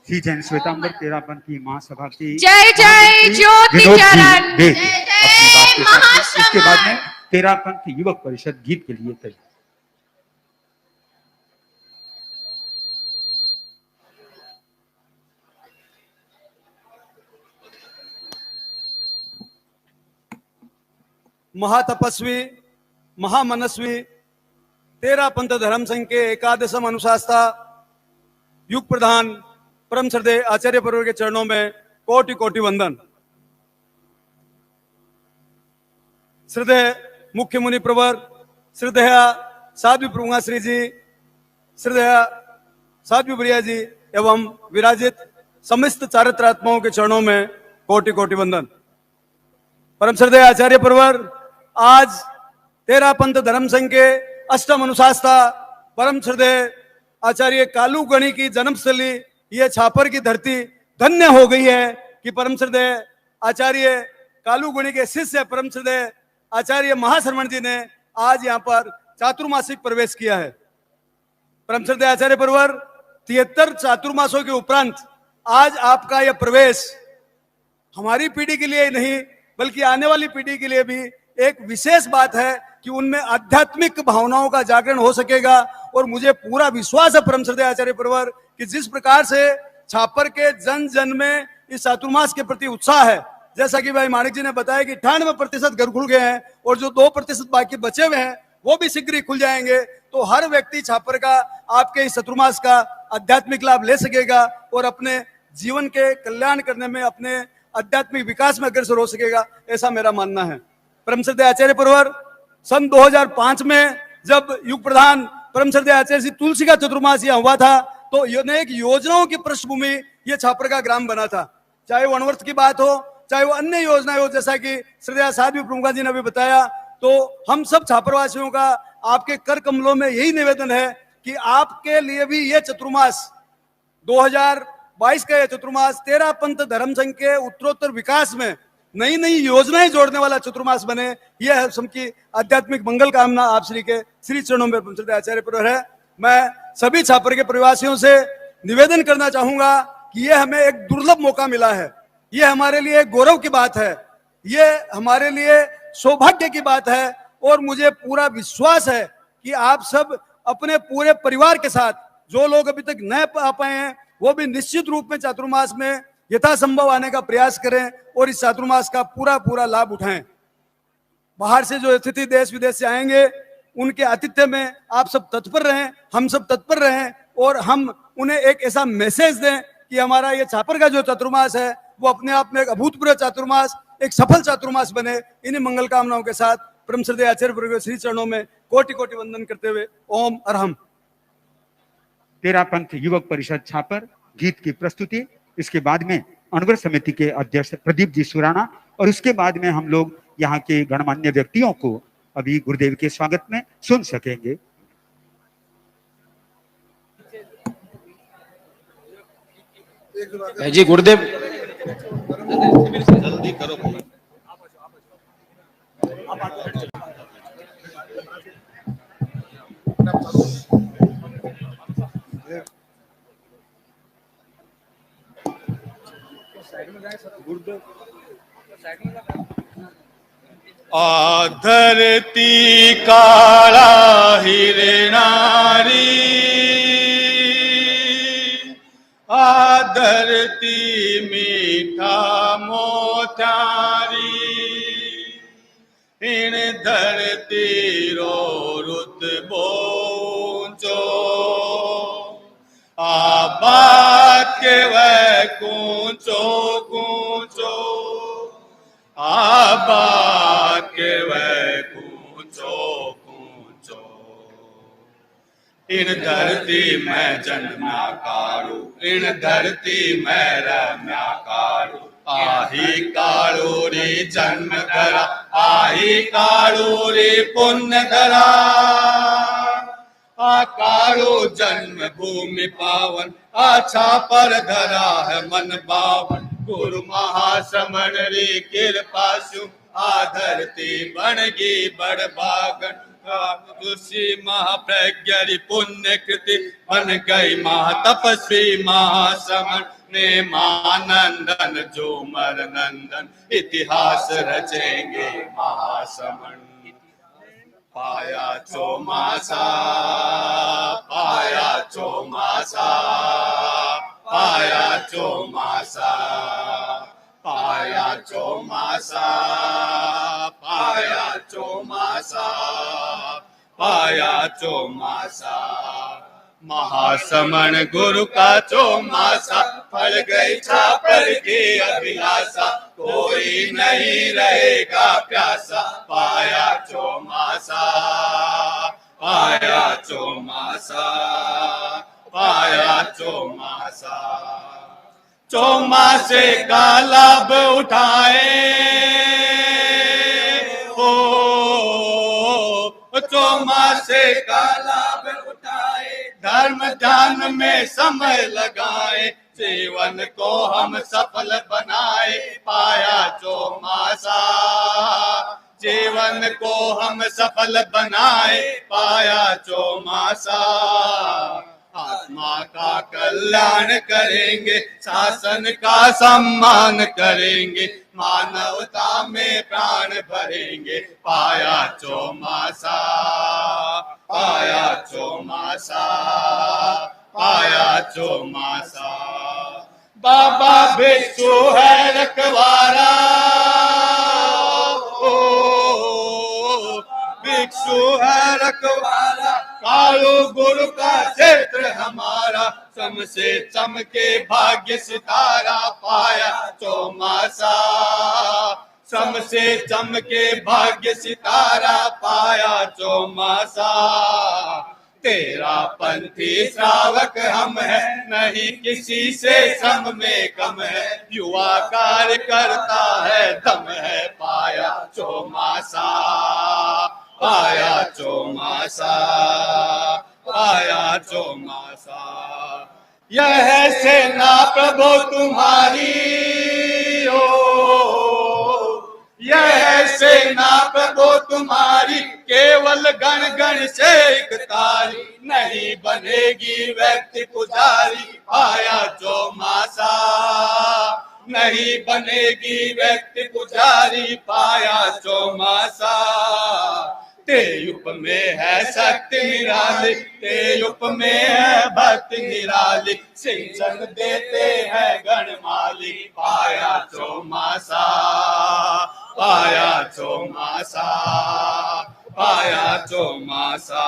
श्री जैन श्वेतांबर तेरापंथी महासभा की जय जय ज्योति विनोद जी चरण। दे जय अपनी बात जय के साथ। महाश्रमण। इसके बाद में तेरापंथी युवक परिषद गीत के लिए तैयार। महातपस्वी महामनस्वी तेरा पंथ धर्म संघ के एकादशम अनुशास्ता युग प्रधान परम श्रद्धेय आचार्य परिवार के चरणों में कोटि कोटि वंदन। श्रद्धेय मुख्य मुनि प्रवर श्रद्धेय साध्वी प्रभुआ श्री जी, श्रद्धेय साध्वी प्रिया जी एवं विराजित समस्त चारित्रात्माओं के चरणों में कोटि कोटि वंदन। परम श्रद्धेय आचार्य परिवार आज तेरा पंथ धर्म संघ के अष्टम अनुशास्ता परम श्रद्धेय आचार्य कालू गणी की जन्मस्थली ये छापर की धरती धन्य हो गई है कि परम श्रद्धेय आचार्य कालू गणी के शिष्य परम श्रद्धेय आचार्य महाश्रमण जी ने आज यहाँ पर चातुर्मासिक प्रवेश किया है। परम श्रद्धेय आचार्य परिवार 73 चातुर्मासों के उपरांत आज आपका यह प्रवेश हमारी पीढ़ी के लिए नहीं बल्कि आने वाली पीढ़ी के लिए भी एक विशेष बात है कि उनमें आध्यात्मिक भावनाओं का जागरण हो सकेगा। और मुझे पूरा विश्वास है परम श्रद्धेय आचार्य परिवार कि जिस प्रकार से छापर के जन जन में इस चातुर्मास के प्रति उत्साह है, जैसा कि भाई माणिक जी ने बताया कि 98% घर खुल गए हैं और जो 2% बाकी बचे हुए हैं वो भी शीघ्र ही खुल जाएंगे। तो हर व्यक्ति छापर का आपके इस चातुर्मास का आध्यात्मिक लाभ ले सकेगा और अपने जीवन के कल्याण करने में, अपने आध्यात्मिक विकास में अग्रसर हो सकेगा, ऐसा मेरा मानना है। परम श्रद्धेय आचार्य परिवार सन 2005 में जब युग प्रधान परम श्रद्धेय आचार्य श्री तुलसी का चतुर्मास यह हुआ था तो अनेक योजनाओं की पृष्ठभूमि ये छापर का ग्राम बना था। चाहे वो अनवर्थ की बात हो, चाहे वो अन्य योजनाएं हो, जैसा कि श्रद्धेय साध्वी प्रमुखा जी ने भी बताया। तो हम सब छापरवासियों का आपके कर कमलों में यही निवेदन है कि आपके लिए भी ये चतुर्मास 2022 का यह चतुर्मास तेरा पंथ धर्म संघ के उत्तरोत्तर विकास में नई नई योजनाएं जोड़ने वाला चतुर्मास बने। यह है सबकी आध्यात्मिक मंगल कामना आप श्री के श्री चरणों में श्रद्धेय आचार्य परिवार है। मैं सभी छापर के प्रवासियों से निवेदन करना चाहूंगा कि यह हमें एक दुर्लभ मौका मिला है। यह हमारे लिए गौरव की बात है, यह हमारे लिए सौभाग्य की बात है। और मुझे पूरा विश्वास है कि आप सब अपने पूरे परिवार के साथ, जो लोग अभी तक न आ पाए हैं वो भी निश्चित रूप में चातुर्मास में यथासंभव आने का प्रयास करें और इस चातुर्मास का पूरा लाभ उठाएं। बाहर से जो अतिथि देश विदेश से आएंगे उनके आतिथ्य में आप सब तत्पर रहें, हम सब तत्पर रहें और हम उन्हें एक ऐसा मैसेज दें कि हमारा ये छापर का जो चातुर्मास है वो अपने आप में एक अभूतपूर्व चातुर्मास, एक सफल चातुर्मास बने। इन्हीं मंगल कामनाओं के साथ परम श्रद्धेय आचार्य परिवार श्री चरणों में कोटि कोटि वंदन करते हुए ओम अरहम। तेरापंथ युवक परिषद छापर गीत की प्रस्तुति, इसके बाद में अनवर समिति के अध्यक्ष प्रदीप जी सुराना और उसके बाद में हम लोग यहाँ के गणमान्य व्यक्तियों को अभी गुरुदेव के स्वागत में सुन सकेंगे। जी गुरुदेव जल्दी करो भाई। धरती काला हिरणारी, धरती मीठा मोत्यारी, इन धरती रो रुतबो ऊंचो, आबाद के वह कूंचो कूंचो, आबाद के वह कूंचो कूंचो, इन धरती में जन्मा काळू, ऋण धरती में रम्या काळू, आही काळू रे जन्म धरा, आही काळू रे पुण्य धरा, आ काळू जन्म भूमि पावन, आछा पर धरा है मन बावन, गुरु महाश्रमण रे कृपा सु, आ धरती बनगी बड़ बागन, तुलसी महाप्रज्ञ पुण्य कृति, बन गई महातपस्वी महाश्रमण, ने मानंदन झूमर नंदन, इतिहास रचेंगे महाश्रमण। पाया चौमासा, पाया चौमासा, पाया चौमासा, पाया चौमासा, पाया चौमासा, पाया चौमासा, महाश्रमण गुरु का चौमासा, फल गई छापर की अभिलाषा, कोई नहीं रहेगा प्यासा, पाया चौमासा, पाया चौमासा, पाया चौमासा, चौमासे का लाभ उठाए हो, चौमासे का लाभ उठाए, धर्म ध्यान में समय लगाए, जीवन को हम सफल बनाए, पाया चौमासा, जीवन को हम सफल बनाए, पाया चौमासा, आत्मा का कल्याण करेंगे, शासन का सम्मान करेंगे, मानवता में प्राण भरेंगे, पाया चौमासा, पाया चौमासा, पाया चौमासा, बाबा भिक्षु है रखवारा, भिक्षु है रखवारा, कालू गुरु का क्षेत्र हमारा, सम से चमके भाग्य सितारा, पाया चौमासा, सम से चमके भाग्य सितारा, पाया चौमासा, तेरा पंथी श्रावक हम है, नहीं किसी से सम में कम है, युवा कार्य करता है दम है, पाया चौमासा, पाया चौमासा, पाया चौमासा, यह है सेना प्रभु तुम्हारी हो, यह है सेना प्रभु तुम्हारी, केवल गण गण से एक तारी, नहीं बनेगी व्यक्ति पुजारी, पाया चौमासा, नहीं बनेगी व्यक्ति पुजारी, पाया चौमासा, तेयुप में है शक्ति निराली, तेयुप में है भक्ति निराली, सिंचन देते हैं गणमाली, पाया चौमासा, पाया चौमासा, पाया चौमासा,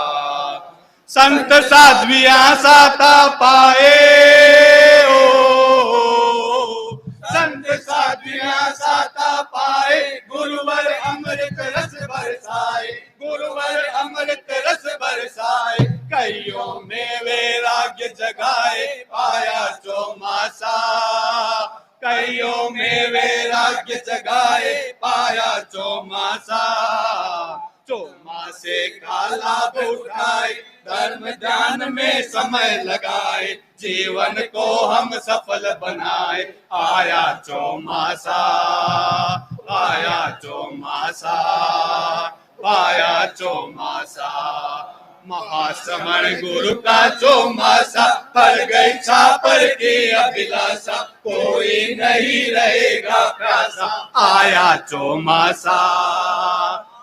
संत साध्वियां साता पाए ओ, संत साध्वियां साता पाए, गुरुवर अमृत रस बरसाए, गुरुवर अमृत रस बरसाए, कईयों में वैराग्य जगाए, पाया चौमासा, कईयों में वैराग्य जगाए, पाया चौमासा, चौमासे का लाभ उठाए, धर्म ध्यान में समय लगाए, जीवन को हम सफल बनाए, आया चौमासा, आया चौमासा, पाया चौमासा, महाश्रमण गुरु का चौमासा, फल गई छापर की अभिलाषा, कोई नहीं रहेगा प्यासा, आया चौमासा,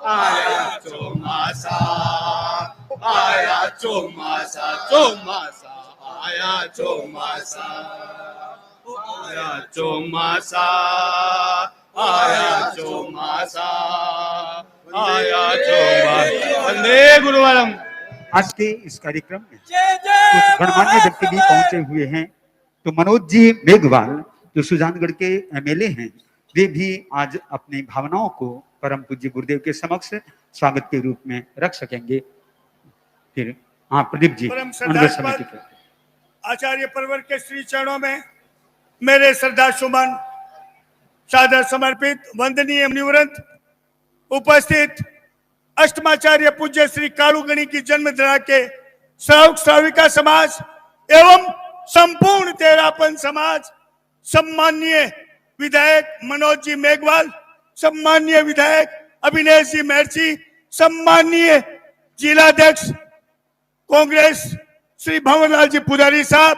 आया चौमासा, आया चौमासा, चौमासा, आया चौमासा, आया चौमासा, आया चौमासा, आया चौमासा, वंदे गुरुवरम। आज के इस कार्यक्रम में कुछ गणमान्य व्यक्ति भी पहुंचे हुए हैं। तो मनोज जी मेघवाल जो सुजानगढ़ के एमएलए हैं, वे भी आज अपनी भावनाओं को परम पूज्य गुरुदेव के समक्ष स्वागत के रूप में रख सकेंगे। फिर हाँ प्रदीप जी, परम अनुग्रह समिति के आचार्य परवर के श्री चरणों में मेरे श्रद्धा सुमन सादर समर्पित। वंदनीय मुनिवृंद, उपस्थित अष्टमाचार्य पूज्य श्री कालूगणी की जन्मधरा के श्रावक श्राविका समाज एवं संपूर्ण तेरापन समाज, सम्माननीय विधायक मनोज जी मेघवाल, सम्माननीय विधायक अभिनेश जी महर्षि, सम्माननीय जिलाध्यक्ष कांग्रेस श्री भंवरलाल जी पुजारी साहब,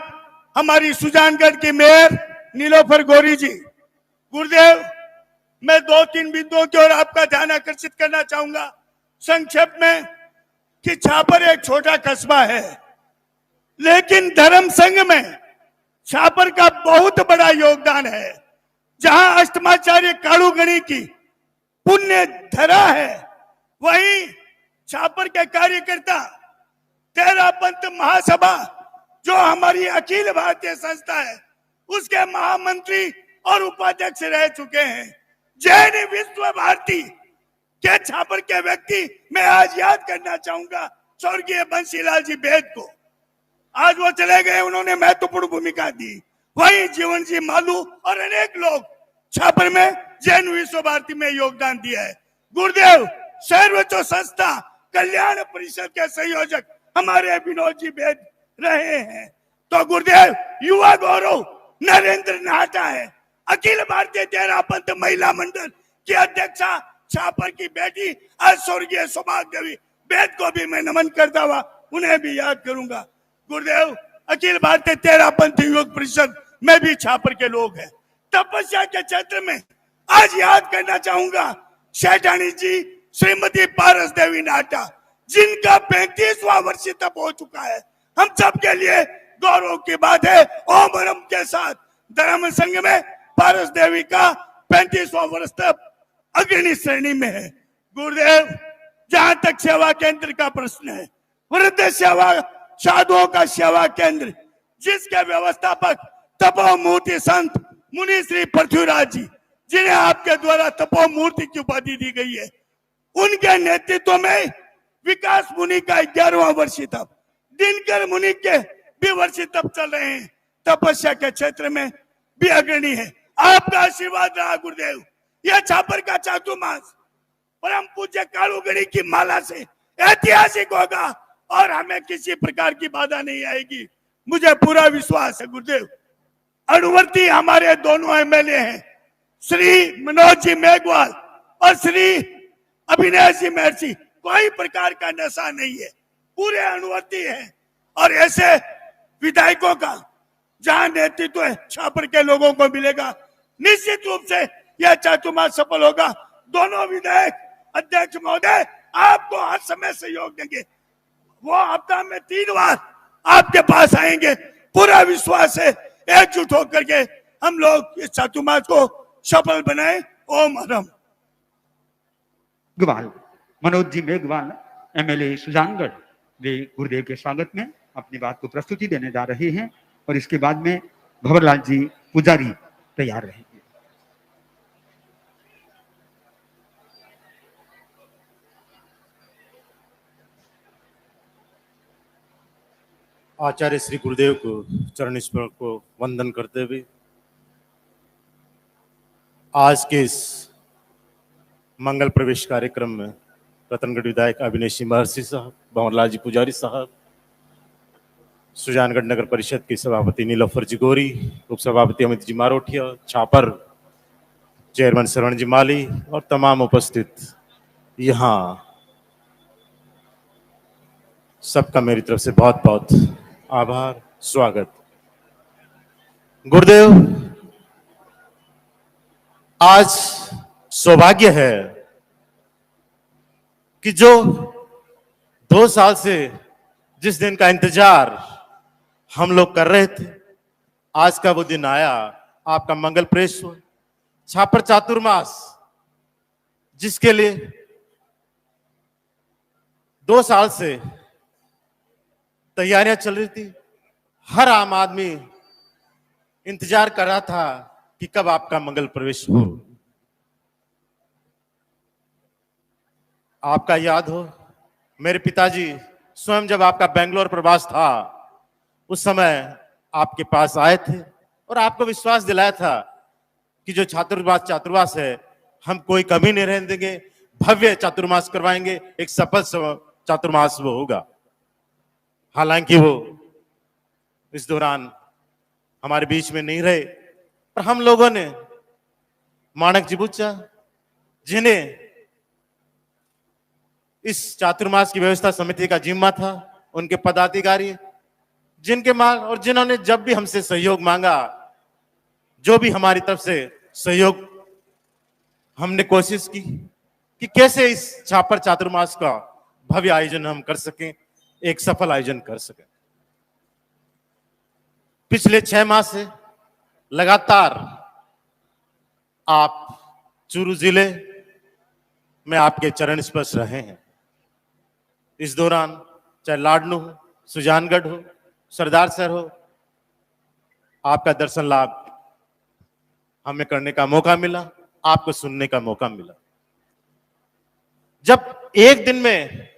हमारी सुजानगढ़ की मेयर नीलोफर गौरी जी। गुरुदेव, मैं 2-3 बिंदुओं की ओर आपका ध्यान आकर्षित करना चाहूंगा संक्षेप में कि छापर एक छोटा कस्बा है, लेकिन धर्म संघ में छापर का बहुत बड़ा योगदान है। जहां अष्टमाचार्य कालूगणी की पुण्य धरा है, वहीं छापर के कार्यकर्ता तेरा पंथ महासभा जो हमारी अखिल भारतीय संस्था है, उसके महामंत्री और उपाध्यक्ष रह चुके हैं। जैन विश्व भारती के छापर के व्यक्ति मैं आज याद करना चाहूंगा स्वर्गीय बंसीलाल जी बेद को। आज वो चले गए, उन्होंने महत्वपूर्ण भूमिका दी। वहीं जीवन जी मालू और अनेक लोग छापर में जैन विश्व भारती में योगदान दिया है। गुरुदेव, सर्वोच्च संस्था कल्याण परिषद के संयोजक हमारे विनोद जी बेद रहे हैं। तो गुरुदेव, युवा गौरव नरेंद्र नाटा है, अखिल भारतीय तेरा पंथ महिला मंडल की अध्यक्षा छापर की बेटी आज स्वर्गीय सौभाग्य देवी बेद को भी मैं नमन करता हुआ उन्हें भी याद करूंगा। गुरुदेव, अखिल भारतीय तेरा पंथ युवक परिषद में भी छापर के लोग हैं। तपस्या के क्षेत्र में आज याद करना चाहूंगा शेठानी जी श्रीमती पारस देवी नाटा, जिनका 35वां वर्ष तप हो चुका है। हम सब के लिए गौरव की बात है। ओम रम के साथ धर्म संघ में पारस देवी का 35वां वर्ष तप अग्रणी श्रेणी में है। गुरुदेव, जहां तक सेवा केंद्र का प्रश्न है, वृद्ध सेवा साधुओं का सेवा केंद्र जिसके व्यवस्थापक तपोमूर्ति संत मुनि श्री पृथ्वीराज जी, जिन्हें आपके द्वारा तपोमूर्ति की उपाधि दी गई है, उनके नेतृत्व में विकास मुनि का 11वां वर्षी तप, दिनकर मुनि के भी वर्षी तप चल रहे हैं। तपस्या के क्षेत्र में भी अग्रणी है। आपका आशीर्वाद रहा गुरुदेव। यह छापर का चातुर्मास परम पूज्य कालूगणी की माला से ऐतिहासिक होगा और हमें किसी प्रकार की बाधा नहीं आएगी, मुझे पूरा विश्वास है। गुरुदेव, अनुवर्ती हमारे दोनों एमएलए हैं, श्री मनोज जी मेघवाल और श्री अभिनेश जी महर्षि। कोई प्रकार का नशा नहीं है, पूरे अनुवर्ती हैं। और ऐसे विधायकों का जहां नेतृत्व है छापर के लोगों को मिलेगा, निश्चित रूप से यह चातुर्मास सफल होगा। दोनों विधायक अध्यक्ष महोदय आपको हर समय सहयोग देंगे। वो हफ्ता में 3 बार आपके पास आएंगे। पूरा विश्वास है, एकजुट होकर के हम लोग इस चातुर्मास को सफल बनाएं। ओम हरम। मेघवाल, मनोज जी मेघवाल, एमएलए सुजानगढ़, वे गुरुदेव के स्वागत में अपनी बात को प्रस्तुति देने जा रहे हैं और इसके बाद में भंवरलाल जी पुजारी तैयार रहेंगे। आचार्य श्री गुरुदेव को चरण स्मरण को वंदन करते हुए आज के इस मंगल प्रवेश कार्यक्रम में रतनगढ़ विधायक अभिनेश महर्षि साहब, भंवरलाल जी पुजारी साहब, सुजानगढ़ नगर परिषद की सभापति नीलोफर जी गौरी, उप सभापति अमित जी मारोठिया, छापर चेयरमैन श्रवण जी माली और तमाम उपस्थित यहाँ सबका मेरी तरफ से बहुत बहुत आभार, स्वागत। गुरुदेव, आज सौभाग्य है कि जो 2 साल से जिस दिन का इंतजार हम लोग कर रहे थे, आज का वो दिन आया। आपका मंगल प्रेस हो, छापर चातुर्मास, जिसके लिए 2 साल से तैयारियां चल रही थी। हर आम आदमी इंतजार कर रहा था कि कब आपका मंगल प्रवेश हो। आपका याद हो, मेरे पिताजी स्वयं जब आपका बेंगलोर प्रवास था उस समय आपके पास आए थे और आपको विश्वास दिलाया था कि जो चातुर्मास है हम कोई कमी नहीं रहने देंगे, भव्य चातुर्मास करवाएंगे, एक सफल चातुर्मास वो होगा। हालांकि वो इस दौरान हमारे बीच में नहीं रहे, पर हम लोगों ने माणक जिबुच्चा जिन्हें इस चातुर्मास की व्यवस्था समिति का जिम्मा था, उनके पदाधिकारी जिनके मांग और जिन्होंने जब भी हमसे सहयोग मांगा, जो भी हमारी तरफ से सहयोग हमने कोशिश की कि कैसे इस छापर चातुर्मास का भव्य आयोजन हम कर सकें, एक सफल आयोजन कर सकें। पिछले 6 माह से लगातार आप चूरू जिले में आपके चरण स्पर्श रहे हैं। इस दौरान चाहे लाडनू हो, सुजानगढ़ हो, सरदार सर हो, आपका दर्शन लाभ हमें करने का मौका मिला, आपको सुनने का मौका मिला। जब एक दिन में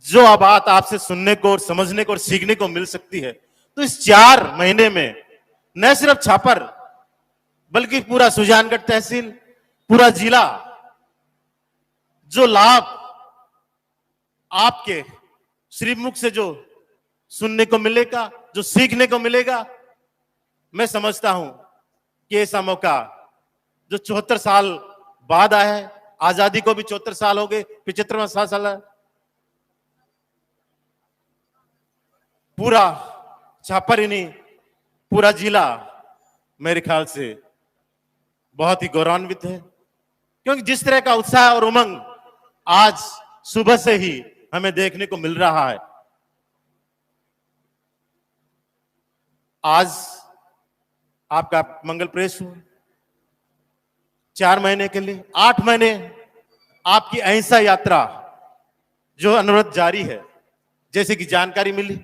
जो बात आपसे सुनने को और समझने को और सीखने को मिल सकती है, तो इस 4 महीने में न सिर्फ छापर बल्कि पूरा सुजानगढ़ तहसील, पूरा जिला जो लाभ आपके श्रीमुख से जो सुनने को मिलेगा, जो सीखने को मिलेगा, मैं समझता हूं कि ऐसा मौका जो 74 साल बाद आया है, आजादी को भी 74 साल हो गए, 75वां साल है, पूरा छापर ही नहीं पूरा जिला मेरे ख्याल से बहुत ही गौरवान्वित है, क्योंकि जिस तरह का उत्साह और उमंग आज सुबह से ही हमें देखने को मिल रहा है। आज आपका मंगल प्रेस हो 4 महीने के लिए, 8 महीने आपकी अहिंसा यात्रा जो अनवरत जारी है, जैसे कि जानकारी मिली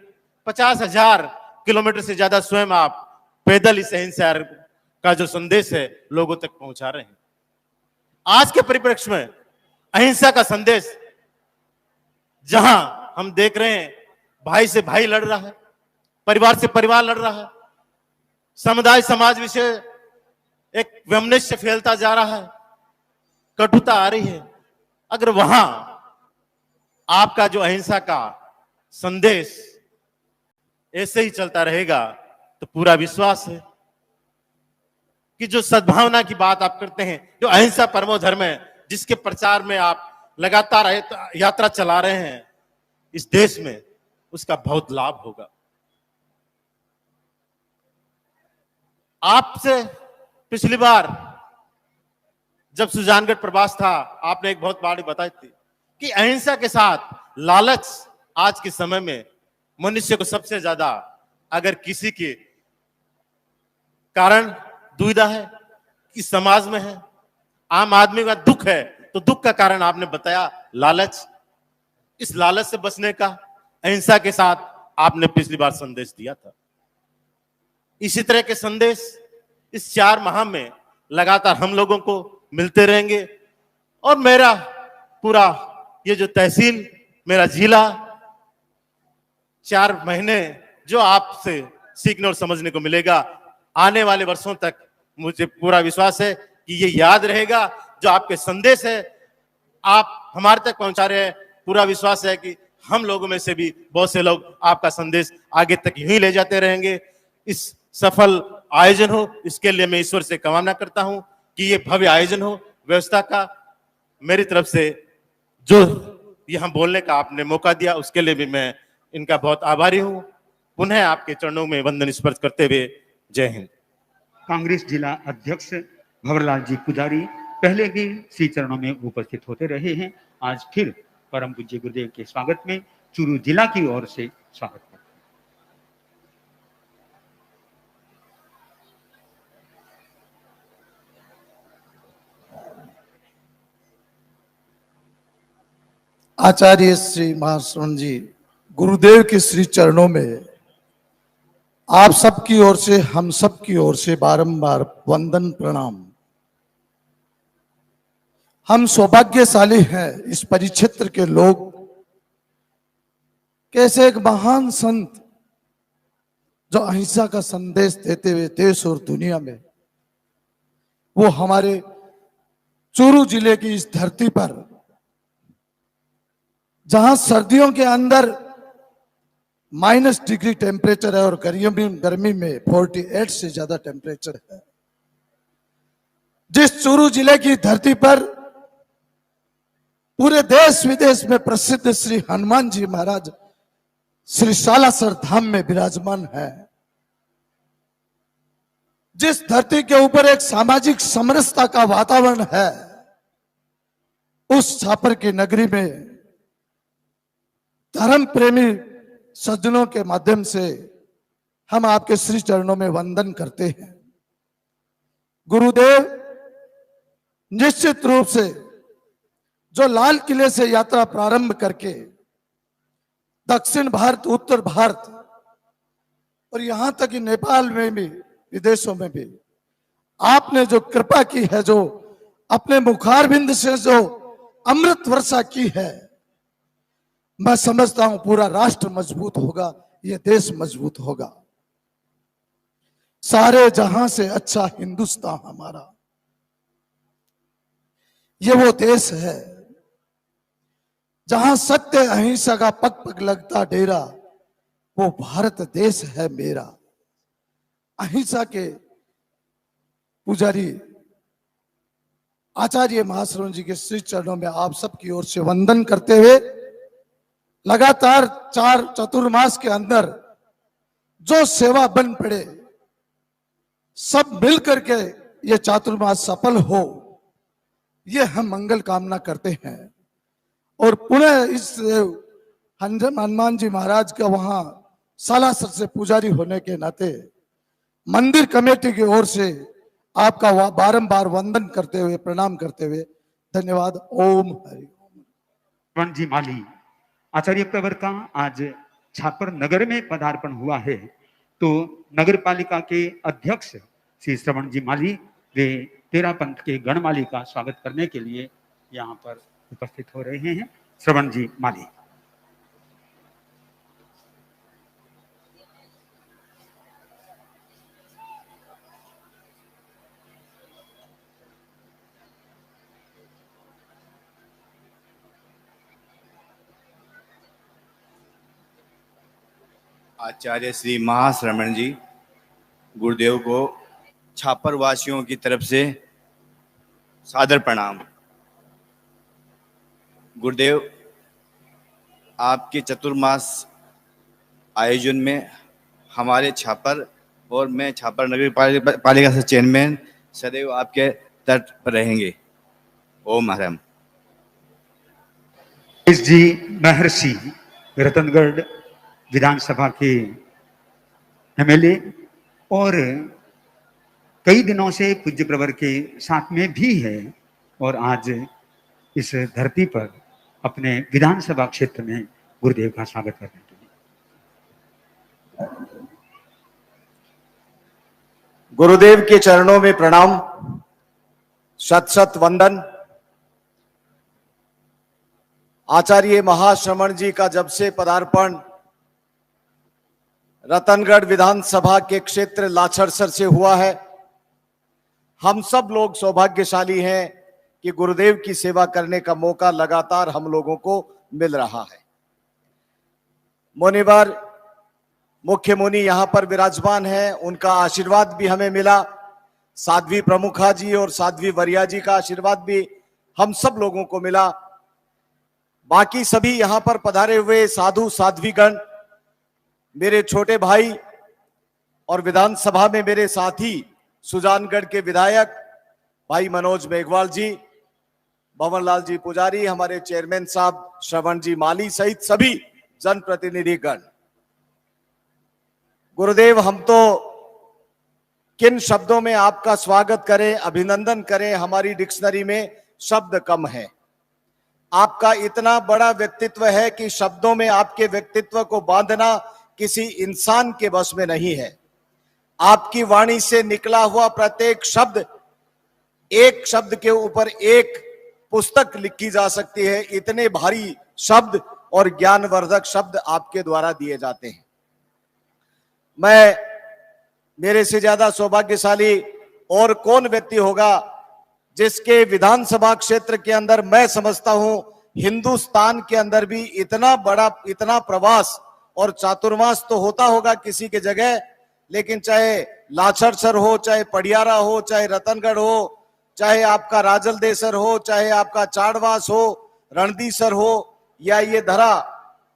50,000 किलोमीटर से ज्यादा स्वयं आप पैदल इस अहिंसा का जो संदेश है लोगों तक पहुंचा रहे हैं। आज के परिप्रेक्ष्य में अहिंसा का संदेश जहां हम देख रहे हैं भाई से भाई लड़ रहा है, परिवार से परिवार लड़ रहा है, समुदाय समाज विषय एक वैमनस्य फैलता जा रहा है, कटुता आ रही है, अगर वहां आपका जो अहिंसा का संदेश ऐसे ही चलता रहेगा तो पूरा विश्वास है कि जो सद्भावना की बात आप करते हैं, जो अहिंसा परमो धर्म है, जिसके प्रचार में आप लगातार यात्रा चला रहे हैं इस देश में, उसका बहुत लाभ होगा। आपसे पिछली बार जब सुजानगढ़ प्रवास था, आपने एक बहुत बड़ी बताई थी कि अहिंसा के साथ लालच आज के समय में मनुष्य को सबसे ज्यादा अगर किसी के कारण दुविधा है कि समाज में है, आम आदमी का दुख है, तो दुख का कारण आपने बताया लालच। इस लालच से बचने का अहिंसा के साथ आपने पिछली बार संदेश दिया था। इसी तरह के संदेश इस 4 माह में लगातार हम लोगों को मिलते रहेंगे और मेरा पूरा ये जो तहसील, मेरा जिला 4 महीने जो आपसे सीखने और समझने को मिलेगा, आने वाले वर्षों तक मुझे पूरा विश्वास है कि ये याद रहेगा। जो आपके संदेश है आप हमारे तक पहुंचा रहे हैं, पूरा विश्वास है कि हम लोगों में से भी बहुत से लोग आपका संदेश आगे तक यूं ही ले जाते रहेंगे। इस सफल आयोजन हो, इसके लिए मैं ईश्वर से कामना करता हूं कि ये भव्य आयोजन हो। व्यवस्था का मेरी तरफ से जो यहां बोलने का आपने मौका दिया, उसके लिए भी मैं इनका बहुत आभारी हूं। पुनः आपके चरणों में वंदन स्पर्श करते हुए जय हिंद। कांग्रेस जिला अध्यक्ष भंवरलाल जी पुजारी पहले भी श्री चरणों में उपस्थित होते रहे हैं। आज फिर परम पूज्य गुरुदेव के स्वागत में चूरू जिला की ओर से स्वागत करते हैं। आचार्य श्री महाश्रवण जी गुरुदेव के श्री चरणों में आप सबकी ओर से, हम सब की ओर से बारंबार वंदन प्रणाम। हम सौभाग्यशाली हैं इस परिक्षेत्र के लोग कैसे एक महान संत जो अहिंसा का संदेश देते हुए देश और दुनिया में, वो हमारे चूरू जिले की इस धरती पर, जहां सर्दियों के अंदर -डिग्री टेम्परेचर है और गर्मी में 48 से ज्यादा टेम्परेचर है, जिस चूरू जिले की धरती पर पूरे देश विदेश में प्रसिद्ध श्री हनुमान जी महाराज श्री सालासर धाम में विराजमान है, जिस धरती के ऊपर एक सामाजिक समरसता का वातावरण है, उस छापर की नगरी में धर्म प्रेमी सज्जनों के माध्यम से हम आपके श्री चरणों में वंदन करते हैं। गुरुदेव निश्चित रूप से जो लाल किले से यात्रा प्रारंभ करके दक्षिण भारत, उत्तर भारत और यहां तक कि नेपाल में भी, विदेशों में भी आपने जो कृपा की है, जो अपने मुखारबिंद से जो अमृत वर्षा की है, मैं समझता हूं पूरा राष्ट्र मजबूत होगा, यह देश मजबूत होगा। सारे जहां से अच्छा हिंदुस्तान हमारा, ये वो देश है जहां सत्य अहिंसा का पग पग लगता डेरा, वो भारत देश है मेरा। अहिंसा के पुजारी आचार्य महाश्रवण जी के श्री चरणों में आप सबकी ओर से वंदन करते हुए, लगातार 4 चतुर्मास के अंदर जो सेवा बन पड़े, सब मिलकर के ये चातुर्मास सफल हो, ये हम मंगल कामना करते हैं। और पुनः इस हनुमान जी महाराज का वहां सालासर से पुजारी होने के नाते मंदिर कमेटी की ओर से आपका बारंबार वंदन करते हुए, प्रणाम करते हुए धन्यवाद। ओम हरि ओम। जी माली आचार्य प्रवर का आज छापर नगर में पदार्पण हुआ है, तो नगर पालिका के अध्यक्ष श्री श्रवण जी माली वे तेरा पंथ के गणमाली का स्वागत करने के लिए यहाँ पर उपस्थित हो रहे हैं। श्रवण जी माली। आचार्य श्री महाश्रवण जी गुरुदेव को छापर वासियों की तरफ से सादर प्रणाम। गुरुदेव, आपके चतुर्मास आयोजन में हमारे छापर और मैं छापर नगर पालिका से चेयरमैन सदैव आपके तट पर रहेंगे। ओम हरम। जी महर्षि रतनगढ़ विधानसभा के एमएलए और कई दिनों से पूज्य प्रवर के साथ में भी है, और आज इस धरती पर अपने विधानसभा क्षेत्र में गुरुदेव का स्वागत करने के लिए। गुरुदेव के चरणों में प्रणाम, शत शत वंदन। आचार्य महाश्रवण जी का जब से पदार्पण रतनगढ़ विधानसभा के क्षेत्र लाछड़सर से हुआ है, हम सब लोग सौभाग्यशाली हैं कि गुरुदेव की सेवा करने का मौका लगातार हम लोगों को मिल रहा है। मुनिवर मुख्य मुनि यहाँ पर विराजमान हैं, उनका आशीर्वाद भी हमें मिला। साध्वी प्रमुखा जी और साध्वी वरिया जी का आशीर्वाद भी हम सब लोगों को मिला। बाकी सभी यहाँ पर पधारे हुए साधु साध्वीगण, मेरे छोटे भाई और विधानसभा में मेरे साथी सुजानगढ़ के विधायक भाई मनोज मेघवाल जी, भवनलाल जी पुजारी, हमारे चेयरमैन साहब श्रवण जी माली सहित सभी जनप्रतिनिधिगण। गुरुदेव, हम तो किन शब्दों में आपका स्वागत करें, अभिनंदन करें, हमारी डिक्शनरी में शब्द कम है। आपका इतना बड़ा व्यक्तित्व है कि शब्दों में आपके व्यक्तित्व को बांधना किसी इंसान के बस में नहीं है। आपकी वाणी से निकला हुआ प्रत्येक शब्द, एक शब्द के ऊपर एक पुस्तक लिखी जा सकती है। इतने भारी शब्द और ज्ञानवर्धक शब्द आपके द्वारा दिए जाते हैं। मैं, मेरे से ज्यादा सौभाग्यशाली और कौन व्यक्ति होगा जिसके विधानसभा क्षेत्र के अंदर, मैं समझता हूं हिंदुस्तान के अंदर भी इतना बड़ा, इतना प्रवास और चातुर्मास तो होता होगा किसी के जगह, लेकिन चाहे लाछड़सर हो, चाहे पडियारा हो, चाहे रतनगढ़ हो, चाहे आपका राजलदेसर हो, चाहे आपका चाड़वास हो, रणदीसर हो, या ये धरा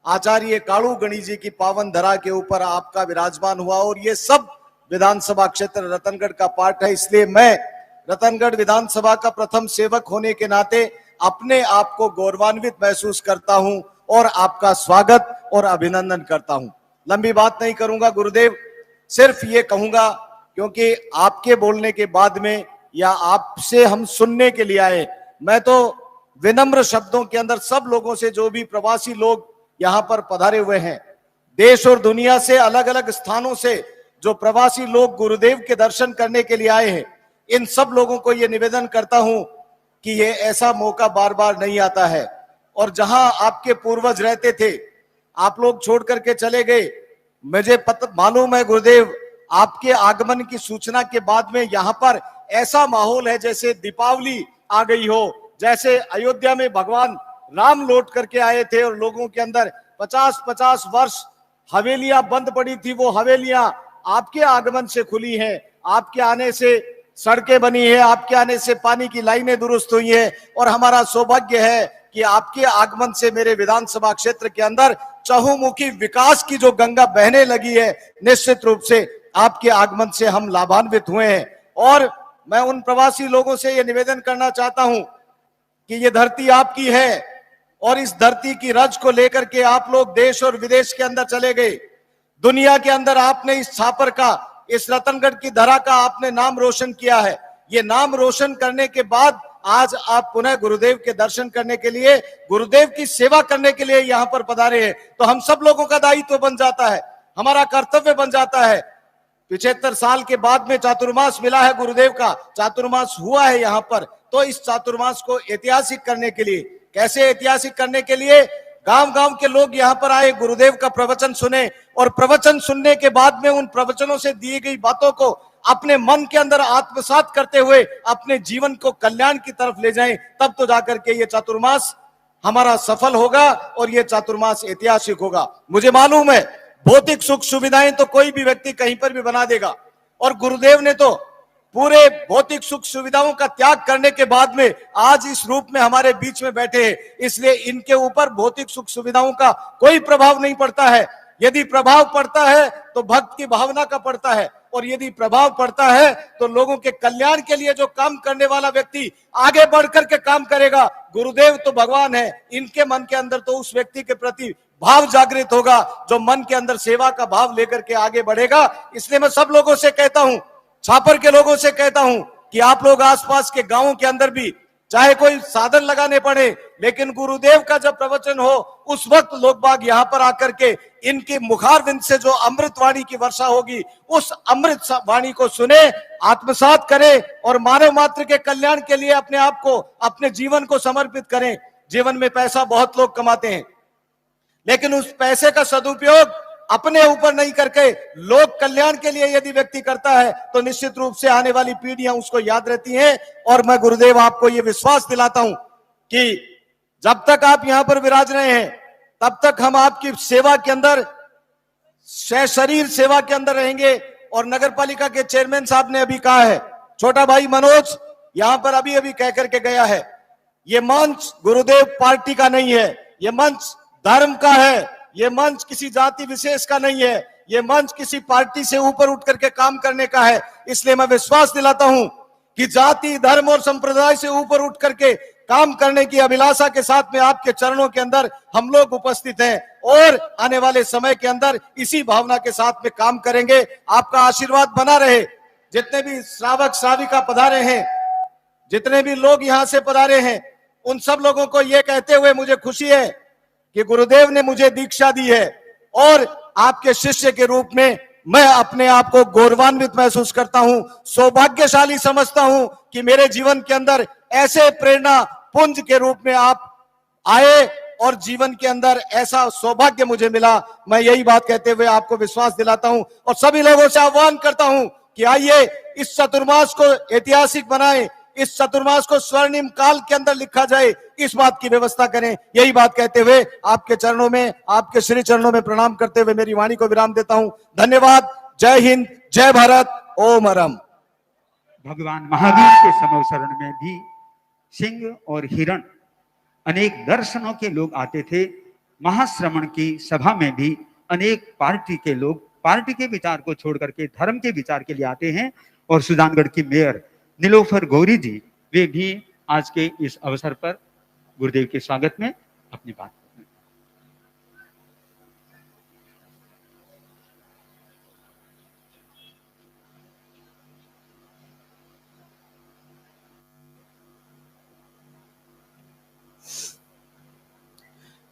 आचार्य कालू गणी जी की पावन धरा के ऊपर आपका विराजमान हुआ, और ये सब विधानसभा क्षेत्र रतनगढ़ का पार्ट है। इसलिए मैं रतनगढ़ विधानसभा का प्रथम सेवक होने के नाते अपने आप को गौरवान्वित महसूस करता हूं और आपका स्वागत और अभिनंदन करता हूं। लंबी बात नहीं करूंगा गुरुदेव, सिर्फ ये कहूंगा क्योंकि आपके बोलने के बाद में या आपसे हम सुनने के लिए आए, मैं तो विनम्र शब्दों के अंदर सब लोगों से, जो भी प्रवासी लोग यहाँ पर पधारे हुए हैं, देश और दुनिया से अलग अलग स्थानों से जो प्रवासी लोग गुरुदेव के दर्शन करने के लिए आए हैं, इन सब लोगों को ये निवेदन करता हूं कि ये ऐसा मौका बार बार नहीं आता है। और जहां आपके पूर्वज रहते थे, आप लोग छोड़ करके चले गए। मुझे मालूम है गुरुदेव, आपके आगमन की सूचना के बाद में यहाँ पर ऐसा माहौल है जैसे दीपावली आ गई हो, जैसे अयोध्या में भगवान राम लौट करके आए थे और लोगों के अंदर 50-50 वर्ष हवेलियां बंद पड़ी थी, वो हवेलियां आपके आगमन से खुली हैं, आपके आने से सड़कें बनी है, आपके आने से पानी की लाइनें दुरुस्त हुई है, और हमारा सौभाग्य है कि आपके आगमन से मेरे विधानसभा क्षेत्र के अंदर चहुमुखी विकास की जो गंगा बहने लगी है, निश्चित रूप से आपके आगमन से हम लाभान्वित हुए हैं। और मैं उन प्रवासी लोगों से यह निवेदन करना चाहता हूं कि ये धरती आपकी है, और इस धरती की रज को लेकर के आप लोग देश और विदेश के अंदर चले गए। दुनिया के अंदर आपने इस छापर का, इस रतनगढ़ की धरा का आपने नाम रोशन किया है। ये नाम रोशन करने के बाद आज आप पुनः गुरुदेव के दर्शन करने के लिए, गुरुदेव की सेवा करने के लिए यहाँ पर पधारे हैं, तो हम सब लोगों का दायित्व बन जाता है, हमारा कर्तव्य बन जाता है। 75 साल के बाद में चातुर्मास मिला है गुरुदेव का, चातुर्मास हुआ है यहाँ पर, तो इस चातुर्मास को ऐतिहासिक करने के लिए, कैसे ऐतिहासिक करने के लिए, गांव गांव के लोग यहाँ पर आए, गुरुदेव का प्रवचन सुने, और प्रवचन सुनने के बाद में उन प्रवचनों से दी गई बातों को अपने मन के अंदर आत्मसात करते हुए अपने जीवन को कल्याण की तरफ ले जाएं, तब तो जाकर के ये चातुर्मास हमारा सफल होगा और ये चातुर्मास ऐतिहासिक होगा। मुझे मालूम है भौतिक सुख सुविधाएं तो कोई भी व्यक्ति कहीं पर भी बना देगा, और गुरुदेव ने तो पूरे भौतिक सुख सुविधाओं का त्याग करने के बाद में आज इस रूप में हमारे बीच में बैठे हैं, इसलिए इनके ऊपर भौतिक सुख सुविधाओं का कोई प्रभाव नहीं पड़ता है। यदि प्रभाव पड़ता है तो भक्त की भावना का पड़ता है, और यदि प्रभाव पड़ता है तो लोगों के कल्याण के लिए जो काम करने वाला व्यक्ति आगे बढ़ करके काम करेगा। गुरुदेव तो भगवान है, इनके मन के अंदर तो उस व्यक्ति के प्रति भाव जागृत होगा जो मन के अंदर सेवा का भाव लेकर के आगे बढ़ेगा। इसलिए मैं सब लोगों से कहता हूं, छापर के लोगों से कहता हूं कि आप लोग आसपास के गांवों के अंदर भी चाहे कोई साधन लगाने पड़े, लेकिन गुरुदेव का जब प्रवचन हो उस वक्त लोग बाग यहाँ पर आकर के इनकी मुखारविंद से जो अमृत वाणी की वर्षा होगी, उस अमृत वाणी को सुने, आत्मसात करें और मानव मात्र के कल्याण के लिए अपने आप को, अपने जीवन को समर्पित करें। जीवन में पैसा बहुत लोग कमाते हैं, लेकिन उस पैसे का सदुपयोग अपने ऊपर नहीं करके लोक कल्याण के लिए यदि व्यक्ति करता है तो निश्चित रूप से आने वाली पीढ़ियां उसको याद रहती हैं। और मैं गुरुदेव आपको यह विश्वास दिलाता हूं कि जब तक आप यहां पर विराज रहे हैं तब तक हम आपकी सेवा के अंदर, शरीर सेवा के अंदर रहेंगे। और नगर पालिका के चेयरमैन साहब ने अभी कहा है, छोटा भाई मनोज यहां पर अभी अभी कह करके गया है, ये मंच गुरुदेव पार्टी का नहीं है, ये मंच धर्म का है, ये मंच किसी जाति विशेष का नहीं है, ये मंच किसी पार्टी से ऊपर उठ करके काम करने का है। इसलिए मैं विश्वास दिलाता हूं कि जाति, धर्म और संप्रदाय से ऊपर उठ करके काम करने की अभिलाषा के साथ में आपके चरणों के अंदर हम लोग उपस्थित हैं, और आने वाले समय के अंदर इसी भावना के साथ में काम करेंगे। आपका आशीर्वाद बना रहे। जितने भी श्रावक श्राविका पधारे हैं, जितने भी लोग यहां से पधारे हैं, उन सब लोगों को यह कहते हुए मुझे खुशी है कि गुरुदेव ने मुझे दीक्षा दी है, और आपके शिष्य के रूप में मैं अपने आप को गौरवान्वित महसूस करता हूं, सौभाग्यशाली समझता हूं कि मेरे जीवन के अंदर ऐसे प्रेरणा पुंज के रूप में आप आए और जीवन के अंदर ऐसा सौभाग्य मुझे मिला। मैं यही बात कहते हुए आपको विश्वास दिलाता हूं और सभी लोगों से आह्वान करता हूं कि आइए इस चतुर्मास को ऐतिहासिक बनाएं, इस चतुर्मास को स्वर्णिम काल के अंदर लिखा जाए, इस बात की व्यवस्था करें। यही बात कहते हुए आपके चरणों में, आपके श्री चरणों में प्रणाम करते हुए मेरी वाणी को विराम देता हूं। धन्यवाद। जय हिंद, जय भारत, ओम अरम। भगवान महावीर के समवसरण में भी सिंह और हिरण अनेक दर्शनों के लोग आते थे। महाश्रमण की सभा में भी अनेक पार्टी के लोग पार्टी के विचार को छोड़ करके धर्म के विचार के लिए आते हैं। और सुजानगढ़ की मेयर नीलोफर गौरी जी, वे भी आज के इस अवसर पर गुरुदेव के स्वागत में अपनी बात करें।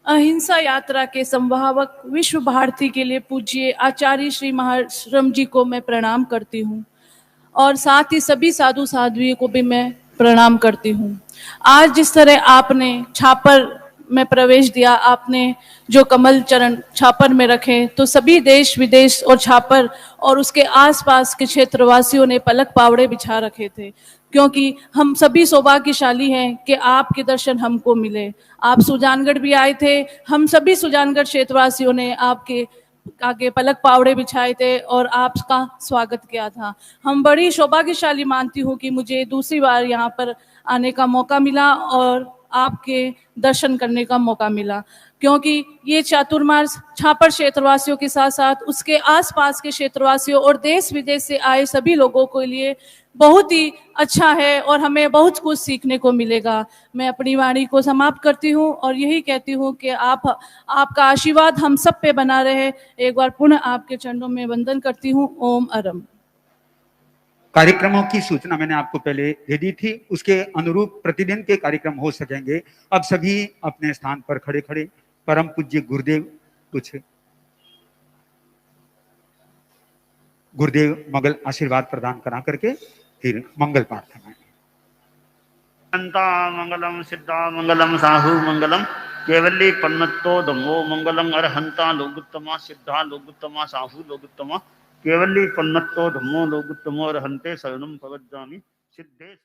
अहिंसा यात्रा के संवाहक विश्व भारती के लिए पूज्य आचार्य श्री महाश्रम जी को मैं प्रणाम करती हूँ और साथ ही सभी साधु साध्वियों को भी मैं प्रणाम करती हूँ। आज जिस तरह आपने छापर में प्रवेश दिया, आपने जो कमल चरण छापर में रखे, तो सभी देश विदेश और छापर और उसके आसपास के क्षेत्रवासियों ने पलक पावड़े बिछा रखे थे, क्योंकि हम सभी सौभाग्यशाली हैं कि आपके दर्शन हमको मिले। आप सुजानगढ़ भी आए थे, हम सभी सुजानगढ़ क्षेत्रवासियों ने आपके आगे पलक पावड़े बिछाए थे और आपका स्वागत किया था। हम बड़ी सौभाग्यशाली मानती हूँ कि मुझे दूसरी बार यहाँ पर आने का मौका मिला और आपके दर्शन करने का मौका मिला, क्योंकि ये चातुर्मास छापर क्षेत्रवासियों के साथ साथ उसके आसपास के क्षेत्रवासियों और देश विदेश से आए सभी लोगों के लिए बहुत ही अच्छा है और हमें बहुत कुछ सीखने को मिलेगा। मैं अपनी वाणी को समाप्त करती हूँ और यही कहती हूँ कि आपका आशीर्वाद हम सब पे बना रहे। एक बार पुनः आपके चरणों में वंदन करती हूँ। ओम अरम। कार्यक्रमों की सूचना मैंने आपको पहले दे दी थी, उसके अनुरूप प्रतिदिन के कार्यक्रम हो सकेंगे। अब सभी अपने स्थान पर खड़े खड़े परम पूज्य गुरुदेव कुछ गुरुदेव मंगल आशीर्वाद प्रदान करा करके फिर मंगल प्रार्थना। अंता मंगलम सिद्धा मंगलम साहु मंगलम केवली पन्नतो धम्मो मंगलम अरहंता लोगुत्तमा सिद्धा लोगुत्तमा साहु लोगुत्तमा केवली पन्नतो धम्मो लोगुत्तमो अरहंते शरणम प्रवज्जामि सिद्धे।